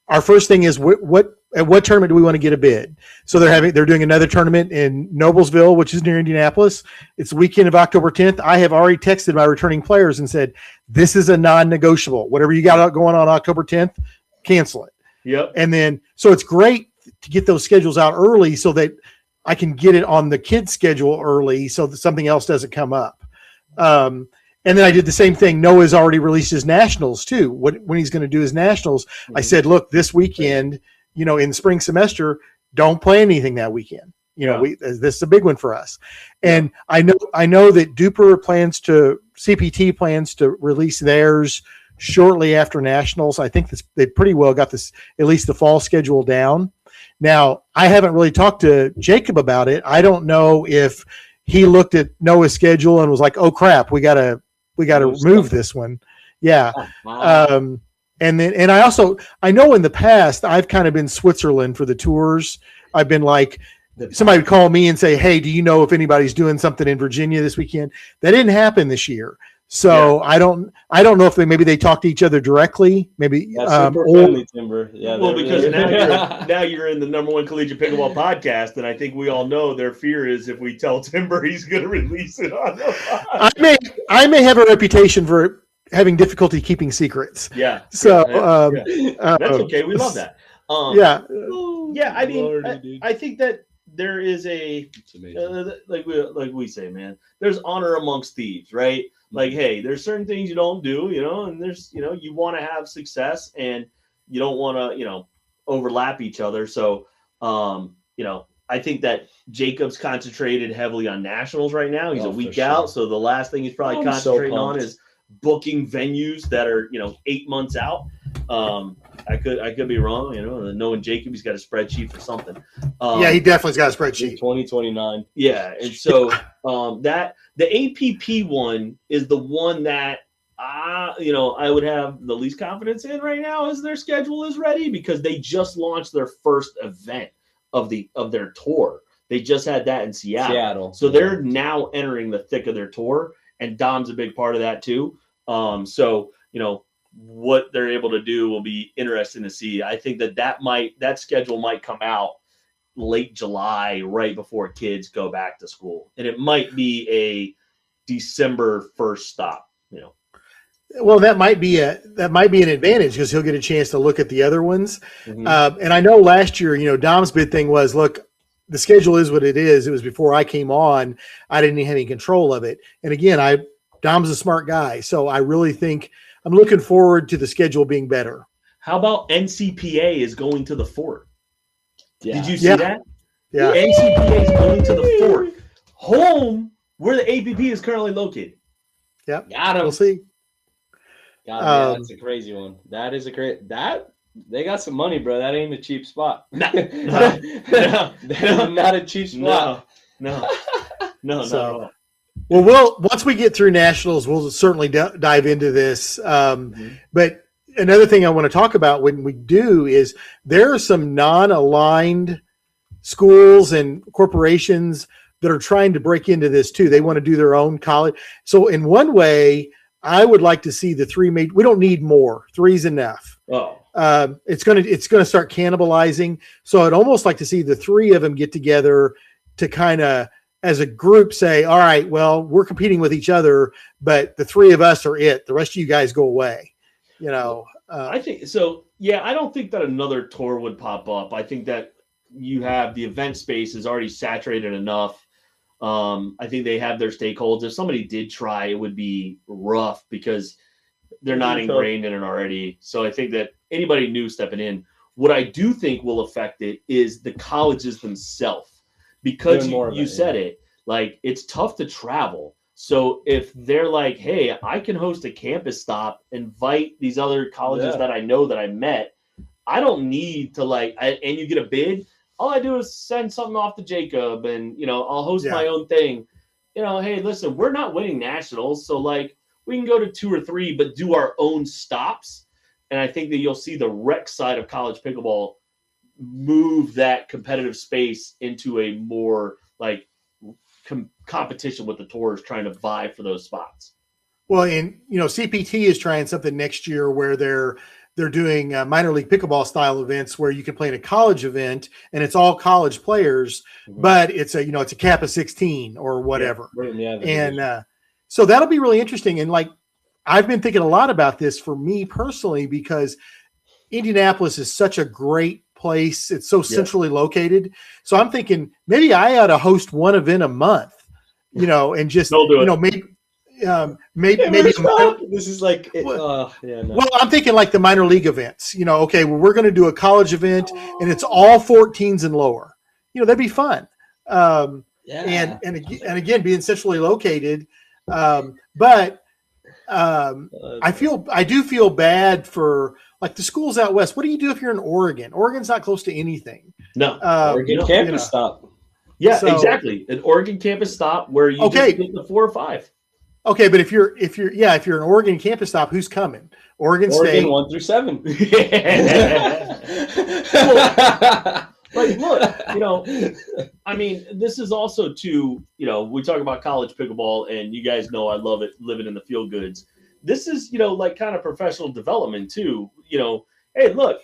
our first thing is at what tournament do we want to get a bid? So they're doing another tournament in Noblesville, which is near Indianapolis. It's the weekend of October 10th. I have already texted my returning players and said, this is a non-negotiable. Whatever you got going on October 10th, cancel it. Yep. And then, so it's great to get those schedules out early so that I can get it on the kids' schedule early so that something else doesn't come up. And then I did the same thing. Noah's already released his nationals too. When he's going to do his nationals, I said, look, this weekend, in spring semester, don't play anything that weekend. This is a big one for us. And I know that CPT plans to release theirs shortly after nationals. I think they pretty well got this, at least the fall schedule down. Now, I haven't really talked to Jacob about it. I don't know if he looked at Noah's schedule and was like, oh crap, we gotta remove this one. Yeah. Wow. And I know in the past I've kind of been Switzerland for the tours. I've been like, somebody would call me and say, hey, do you know if anybody's doing something in Virginia this weekend? That didn't happen this year. So I don't know if maybe they talk to each other directly. Maybe super friendly, Timber. Yeah. Well, because now you're in the #1 Collegiate Pickleball podcast, and I think we all know their fear is if we tell Timber he's going to release it on the pod. I may have a reputation for having difficulty keeping secrets. Yeah. So that's okay. We love that. I think that there is like we say, man, there's honor amongst thieves, right? Like, hey, there's certain things you don't do, and there's, you want to have success and you don't want to, overlap each other. So, I think that Jacob's concentrated heavily on nationals right now. He's a week out. So the last thing he's probably concentrating on is booking venues that are, 8 months out. I could be wrong, knowing Jacob, he's got a spreadsheet for something. He definitely's got a spreadsheet. 2029. Yeah. And so that the APP one is the one that I would have the least confidence in right now as their schedule is ready, because they just launched their first event of their tour. They just had that in Seattle. So they're now entering the thick of their tour, and Dom's a big part of that too. What they're able to do will be interesting to see. I think that schedule might come out late July, right before kids go back to school. And it might be a December 1st stop, Well, that might be an advantage because he'll get a chance to look at the other ones. Mm-hmm. And I know last year, Dom's big thing was, look, the schedule is what it is. It was before I came on. I didn't have any control of it. And again, Dom's a smart guy. So I really think I'm looking forward to the schedule being better. How about NCPA is going to the Fort? Yeah. Did you see that? Yeah. NCPA is going to the Fort. Home where the APP is currently located. Yeah. Got him. We'll see. Got him. Yeah, that's a crazy one. That is they got some money, bro. That ain't a cheap spot. No. Not a cheap spot. No, not at all. Well, once we get through nationals, we'll certainly dive into this. But another thing I want to talk about when we do is there are some non-aligned schools and corporations that are trying to break into this too. They want to do their own college. So in one way, I would like to see the three we don't need more. Three's enough. Oh. It's gonna start cannibalizing. So I'd almost like to see the three of them get together to kind of, as a group, say, all right, well, we're competing with each other, but the three of us are it. The rest of you guys go away. I think so. Yeah, I don't think that another tour would pop up. I think that you have the event space is already saturated enough. I think they have their stakeholders. If somebody did try, it would be rough because they're not ingrained in it already. So I think that anybody new stepping in, what I do think will affect it is the colleges themselves. Because you said it, like, it's tough to travel. So if they're like, hey, I can host a campus stop, invite these other colleges that I know that I met, I don't need to and you get a bid. All I do is send something off to Jacob and, I'll host my own thing. Hey, listen, we're not winning nationals. So we can go to 2 or 3, but do our own stops. And I think that you'll see the rec side of college pickleball move that competitive space into a more competition with the tours trying to vie for those spots. Well, and CPT is trying something next year where they're doing minor league pickleball style events where you can play in a college event and it's all college players, but it's a cap of 16 or whatever. So that'll be really interesting. And I've been thinking a lot about this for me personally because Indianapolis is such a great place. It's so centrally located. So I'm thinking maybe I ought to host one event a month, and just, maybe this is well, I'm thinking the minor league events, we're going to do a college event and it's all 14s and lower, that'd be fun. And again, being centrally located. But I do feel bad for the schools out west. What do you do if you're in Oregon? Oregon's not close to anything. No, Oregon campus stop. Yeah, exactly. An Oregon campus stop where you just get the 4 or 5. Okay, but if you're an Oregon campus stop, who's coming? Oregon State 1 through 7. Look, this is also too, we talk about college pickleball and you guys know I love it living in the field goods. This is, kind of professional development too. Hey, look,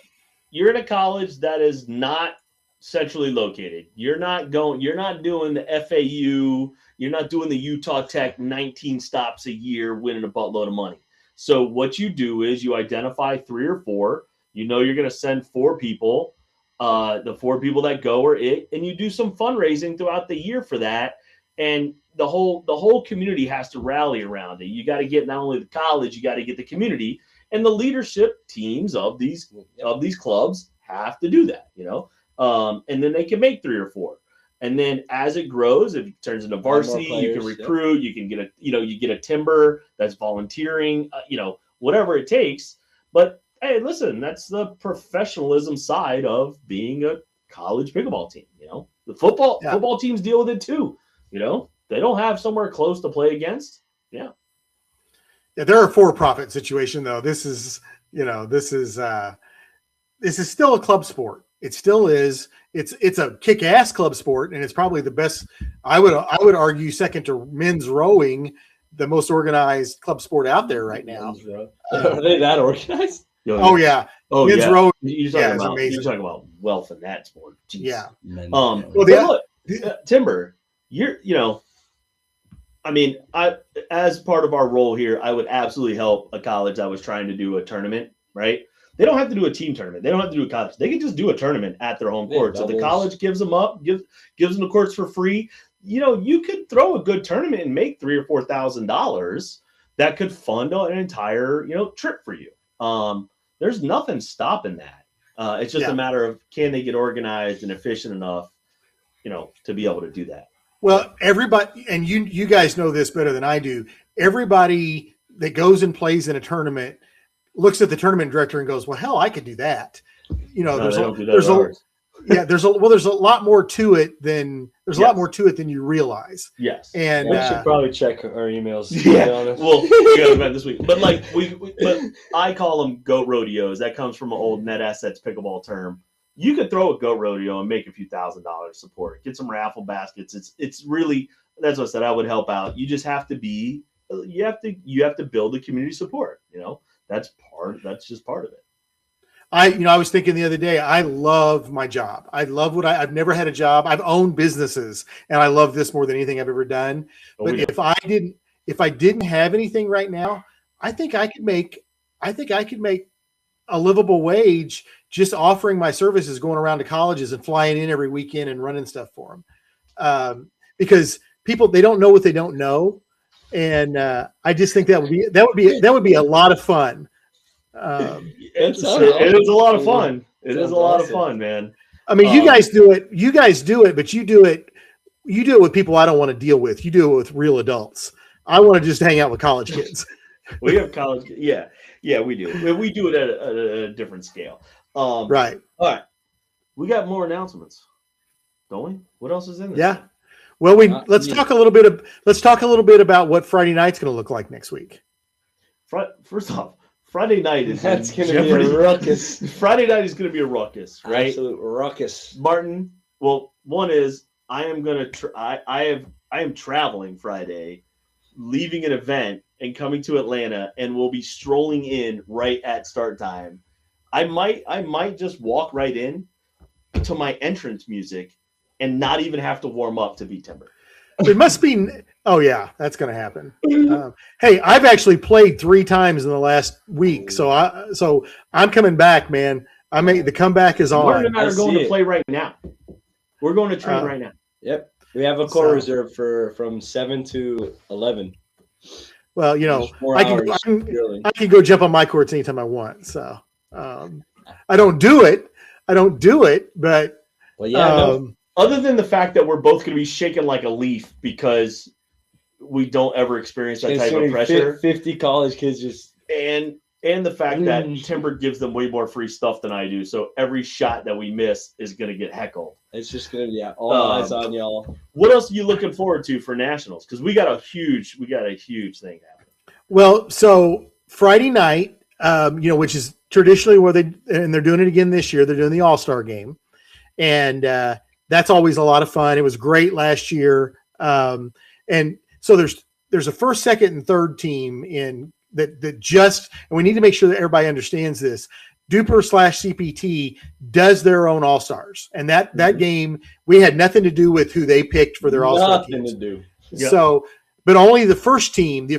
you're in a college that is not centrally located. You're not doing the FAU. You're not doing the Utah Tech 19 stops a year, winning a buttload of money. So what you do is you identify 3 or 4. You're going to send 4 people. The 4 people that go are it, and you do some fundraising throughout the year for that. And the whole community has to rally around it. You got to get not only the college, you got to get the community, and the leadership teams of these clubs have to do that, and then they can make 3 or 4. And then as it grows, if it turns into varsity, you can recruit, you can get you get a timber that's volunteering, whatever it takes. But hey, listen, that's the professionalism side of being a college pickleball team. The football teams deal with it too. They don't have somewhere close to play against. Yeah, they're a for-profit situation though. This is still a club sport. It still is. It's a kick-ass club sport, and it's probably the best. I would argue second to men's rowing, the most organized club sport out there right now. Are they that organized? Oh yeah. Oh Men's yeah. row, You're talking about wealth in that sport. Jeez. Yeah. Well, look, Timber, as part of our role here, I would absolutely help a college that was trying to do a tournament, right? They don't have to do a team tournament. They don't have to do a college. They can just do a tournament at their home court. So the college gives them gives them the courts for free. You could throw a good tournament and make $3,000 or $4,000 that could fund an entire, trip for you. There's nothing stopping that. It's just a matter of, can they get organized and efficient enough, to be able to do that. Well, everybody, and you guys know this better than I do. Everybody that goes and plays in a tournament looks at the tournament director and goes, "Well, hell, I could do that." There's a lot more to it than a lot more to it than you realize. Yes, and we should probably check our emails. Yeah, well, we got an event this week, but but I call them goat rodeos. That comes from an old Net Assets pickleball term. You could throw a goat rodeo and make a few $1,000 support. Get some raffle baskets. It's really, that's what I said. I would help out. You just have to you have to build the community support. That's just part of it. I was thinking the other day, I love my job. I love I've never had a job. I've owned businesses and I love this more than anything I've ever done. But if I didn't have anything right now, I think I could make a livable wage just offering my services, going around to colleges and flying in every weekend and running stuff for them. Because people, they don't know what they don't know. And I just think that would be a lot of fun. It is a lot of fun. It is a lot of fun, man. I mean, you guys do it, but you do it with people I don't want to deal with. You do it with real adults. I want to just hang out with college kids. We have college. Yeah, we do. We do it at a different scale. Right. All right. We got more announcements, don't we? What else is in there? Yeah. Well, let's talk a little bit about what Friday night's going to look like next week. First off, Friday night is going to be a ruckus. Friday night is going to be a ruckus, right? Absolute ruckus. Martin. Well, one is I am going to. I am traveling Friday, leaving an event and coming to Atlanta, and we'll be strolling in right at start time. I might just walk right in to my entrance music and not even have to warm up to beat Timber. It must be. Oh yeah, that's going to happen. Hey, I've actually played 3 times in the last week, so I'm coming back, man. The comeback is on. Martin and I are going to play right now. We're going to train right now. Yep, we have a court reserved from 7 to 11. Well, I can go jump on my courts anytime I want. So I don't do it, but other than the fact that we're both going to be shaking like a leaf because we don't ever experience that type of pressure. 50 college kids just and the fact that Timber gives them way more free stuff than I do, so every shot that we miss is going to get heckled. It's just going to all eyes on y'all. What else are you looking forward to for nationals? Because we got a huge thing happening. Well, so Friday night, which is traditionally and they're doing it again this year. They're doing the All-Star game, and that's always a lot of fun. It was great last year, and so there's a first, second, and third team in that and we need to make sure that everybody understands this. Duper/CPT does their own All-Stars, and that game we had nothing to do with who they picked for their All-Star teams. Nothing to do. Yep. So. But only the first team in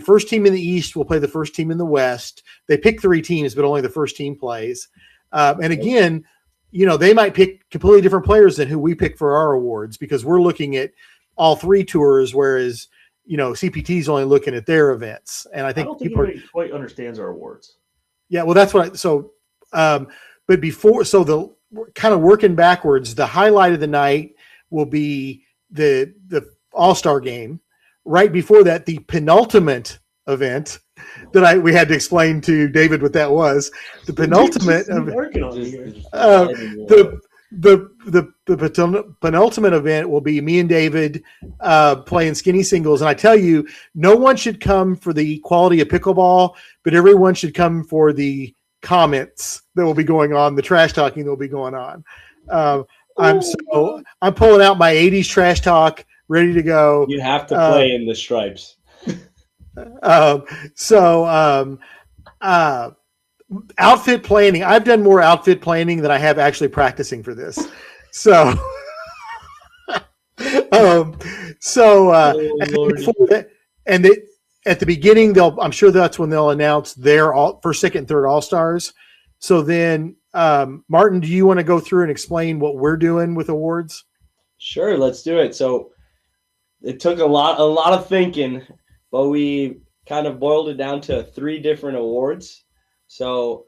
the East will play the first team in the West. They pick 3 teams, but only the first team plays. And again, they might pick completely different players than who we pick for our awards because we're looking at all 3 tours, whereas, CPT is only looking at their events. And I think anybody quite understands our awards. Yeah, well, that's but before, so we're kind of working backwards. The highlight of the night will be the All-Star game. Right before that, the penultimate event that we had to explain to David what that was. The penultimate the penultimate event will be me and David playing skinny singles. And I tell you, no one should come for the quality of pickleball, but everyone should come for the comments that will be going on, the trash talking that will be going on. I'm pulling out my 80s trash talk, ready to go. You have to play in the outfit planning. I've done more outfit planning than I have actually practicing for this. So, and they, at the beginning, I'm sure that's when they'll announce their first, second, and third All-Stars. So then, Martin, do you want to go through and explain what we're doing with awards? Sure, let's do it. So it took a lot of thinking, but we kind of boiled it down to 3 different awards. So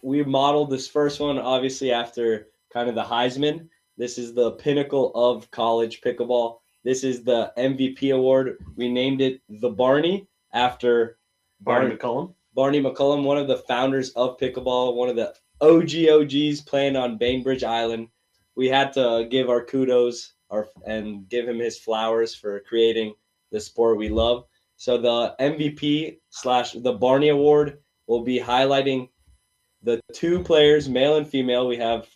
we modeled this first one obviously after kind of the Heisman. This is the pinnacle of college pickleball. This is the MVP award. We named it the Barney after Barney McCullum. Barney McCullum, one of the founders of pickleball, one of the OGs playing on Bainbridge Island. We had to give our kudos and give him his flowers for creating the sport we love. So the MVP / the Barney Award will be highlighting the 2 players, male and female. We have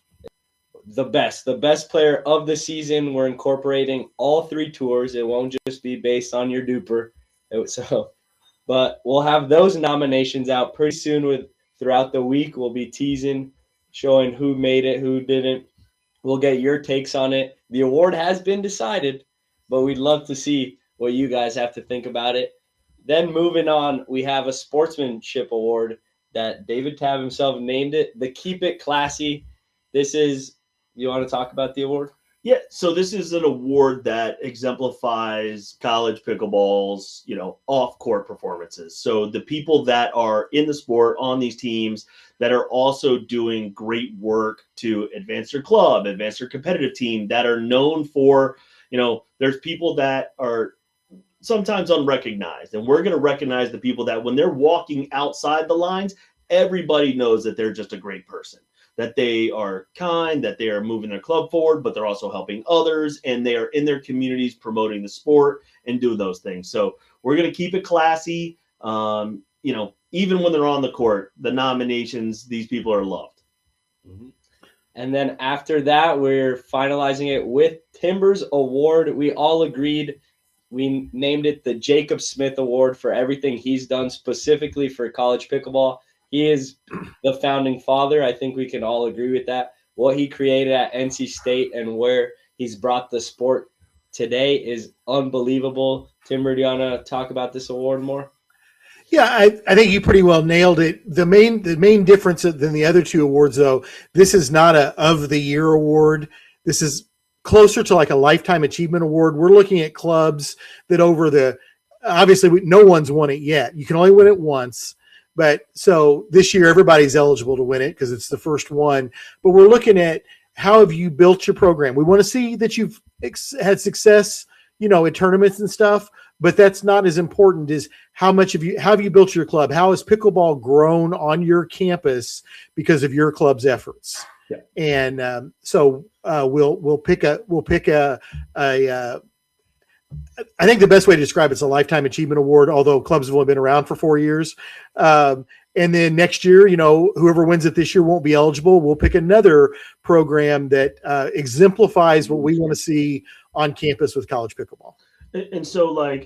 the best player of the season. We're incorporating all 3 tours. It won't just be based on your duper. But we'll have those nominations out pretty soon. Throughout the week, we'll be teasing, showing who made it, who didn't. We'll get your takes on it. The award has been decided, but we'd love to see what you guys have to think about it. Then moving on, we have a sportsmanship award that David Tabb himself named it, the Keep It Classy. You want to talk about the award? Yeah, so this is an award that exemplifies college pickleball's, off-court performances. So the people that are in the sport on these teams that are also doing great work to advance their club, advance their competitive team, that are known for, there's people that are sometimes unrecognized. And we're going to recognize the people that when they're walking outside the lines, everybody knows that they're just a great person, that they are kind, that they are moving their club forward, but they're also helping others, and they are in their communities promoting the sport and doing those things. So we're going to keep it classy. Even when they're on the court, the nominations, these people are loved. Mm-hmm. And then after that, we're finalizing it with Timber's award. We all agreed. We named it the Jacob Smith Award for everything he's done specifically for college pickleball. He is the founding father. I think we can all agree with that. What he created at NC State and where he's brought the sport today is unbelievable. Timber, do you want to talk about this award more? Yeah, I think you pretty well nailed it. The main difference than the other 2 awards, though, this is not a of the year award. This is closer to like a lifetime achievement award. We're looking at clubs that obviously no one's won it yet. You can only win it once. But so this year, everybody's eligible to win it because it's the first one. But we're looking at how have you built your program. We want to see that you've had success, in tournaments and stuff. But that's not as important as how have you built your club? How has pickleball grown on your campus because of your club's efforts? Yeah. And so we'll pick a I think the best way to describe it's a lifetime achievement award, although clubs have only been around for 4 years. And then next year, whoever wins it this year won't be eligible. We'll pick another program that exemplifies what we want to see on campus with college pickleball. And so,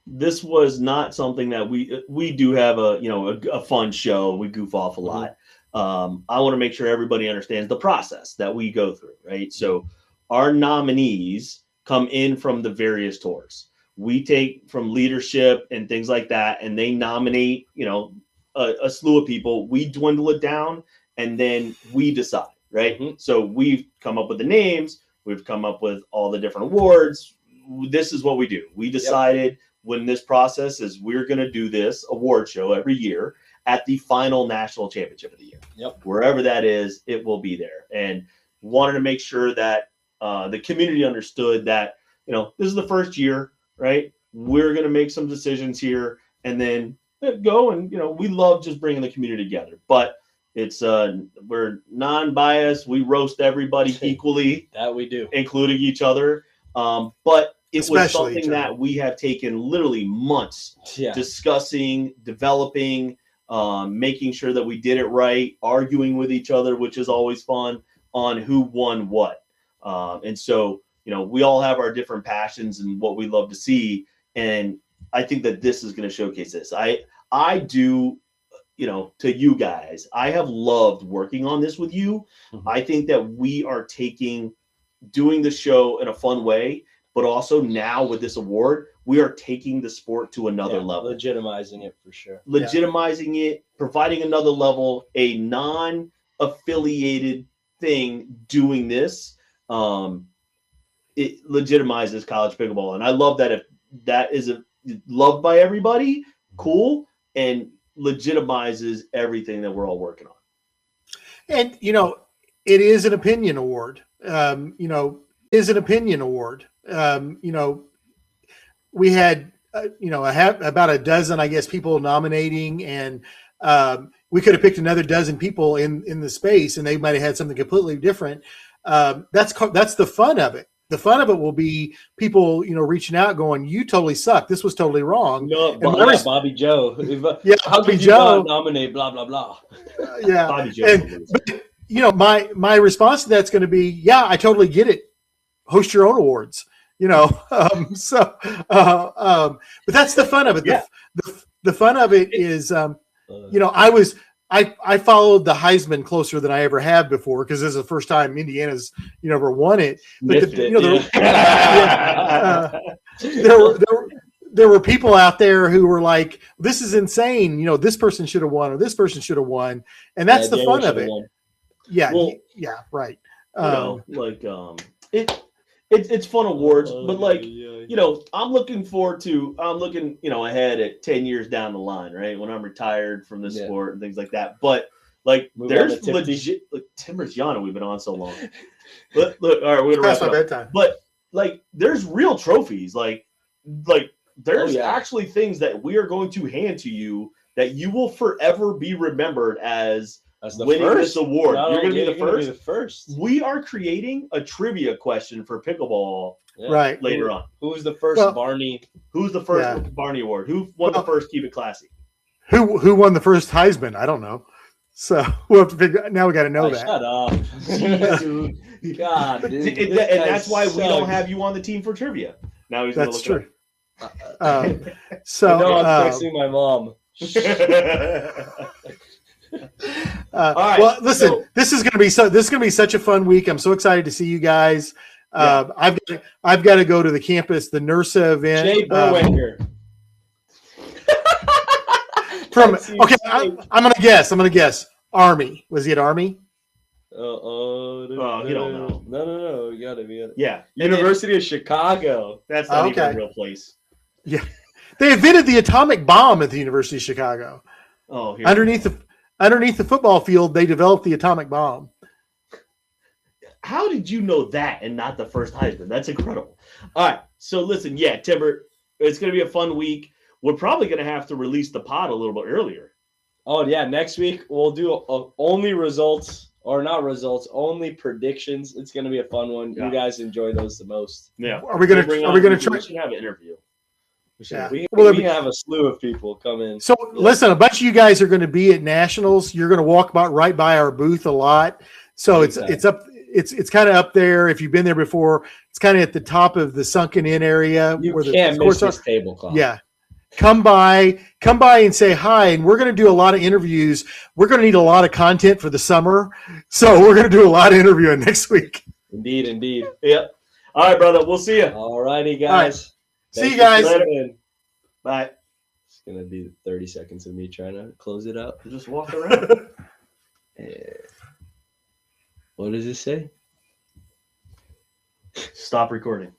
this was not something that we do have a fun show. We goof off a lot. I want to make sure everybody understands the process that we go through, right? So our nominees come in from the various tours. We take from leadership and things like that, and they nominate, a slew of people. We dwindle it down, and then we decide, right? Mm-hmm. So we've come up with the names. We've come up with all the different awards. This is what we do. We decided when this process is we're going to do this award show every year at the final national championship of the year. Yep. Wherever that is, it will be there. And wanted to make sure that the community understood that, this is the first year, right? We're going to make some decisions here and then go. And, we love just bringing the community together. But it's we're non-biased. We roast everybody equally. That we do. Including each other. But it was something that we have taken literally months discussing, developing, making sure that we did it right, arguing with each other, which is always fun, on who won what. And so, we all have our different passions and what we love to see. And I think that this is going to showcase this. I do to you guys, I have loved working on this with you. Mhm. I think that we are doing the show in a fun way, but also now with this award, we are taking the sport to another level. Legitimizing it for sure. Legitimizing it, providing another level, a non-affiliated thing doing this. It legitimizes college pickleball. And I love that if that is loved by everybody, cool, and legitimizes everything that we're all working on. And, it is an opinion award. We had, about a dozen, I guess, people nominating, and we could have picked another dozen people in the space, and they might have had something completely different. That's the fun of it. The fun of it will be people, reaching out, going, "You totally suck. This was totally wrong." No, Bobby Joe. How could you not nominate blah blah blah? Yeah, Bobby Joe. But, my response to that's going to be, "Yeah, I totally get it. Host your own awards." But that's the fun of it. Yeah. The fun of it is, I followed the Heisman closer than I ever have before, because this is the first time Indiana's ever won it. But there were people out there who were like, "This is insane. This person should have won, or this person should have won," and that's the fun of it. Won. Yeah, well, yeah, right. It's fun awards, but I'm looking ahead at 10 years down the line, right? When I'm retired from this sport and things like that. But there's legit Timber's Yana, we've been on so long. Look, all right, we're gonna wrap it up. But there's real trophies. There's actually things that we are going to hand to you that you will forever be remembered as winning this award. You're going to be the first. We are creating a trivia question for pickleball later on. Who's the first Barney? Who's the first Barney Award? Who won the first Keep It Classy? Who won the first Heisman? I don't know. So we'll have to figure. Now we got to know that. Shut up, dude. God, dude, and that's why we don't have you on the team for trivia. Now he's that's true. I'm texting my mom. All right, well, listen, this is going to be such a fun week. I'm so excited to see you guys. I've got to go to the campus, the NERSA event. Jay Berwanger. I'm gonna guess. Army. Was he at Army? You don't know. No. You got it. Yeah. University of Chicago. That's not even a real place. Yeah. They invented the atomic bomb at the University of Chicago. Oh, underneath the football field, they developed the atomic bomb. How did you know that and not the first Heisman? That's incredible. All right. So listen, Timber, it's going to be a fun week. We're probably going to have to release the pod a little bit earlier. Oh, yeah. Next week, we'll do only results, or not results, only predictions. It's going to be a fun one. Yeah. You guys enjoy those the most. Yeah. Are we going to try? We should have an interview. We have a slew of people come in. So listen, a bunch of you guys are going to be at Nationals. You're going to walk right by our booth a lot. So it's up. It's kind of up there. If you've been there before, it's kind of at the top of the sunken in area. You can't miss this tablecloth. Yeah. Come by and say hi. And we're going to do a lot of interviews. We're going to need a lot of content for the summer. So we're going to do a lot of interviewing next week. Indeed. Yep. All right, brother. We'll see you. All righty, guys. See you guys. Bye. It's going to be 30 seconds of me trying to close it out. Just walk around. What does it say? Stop recording.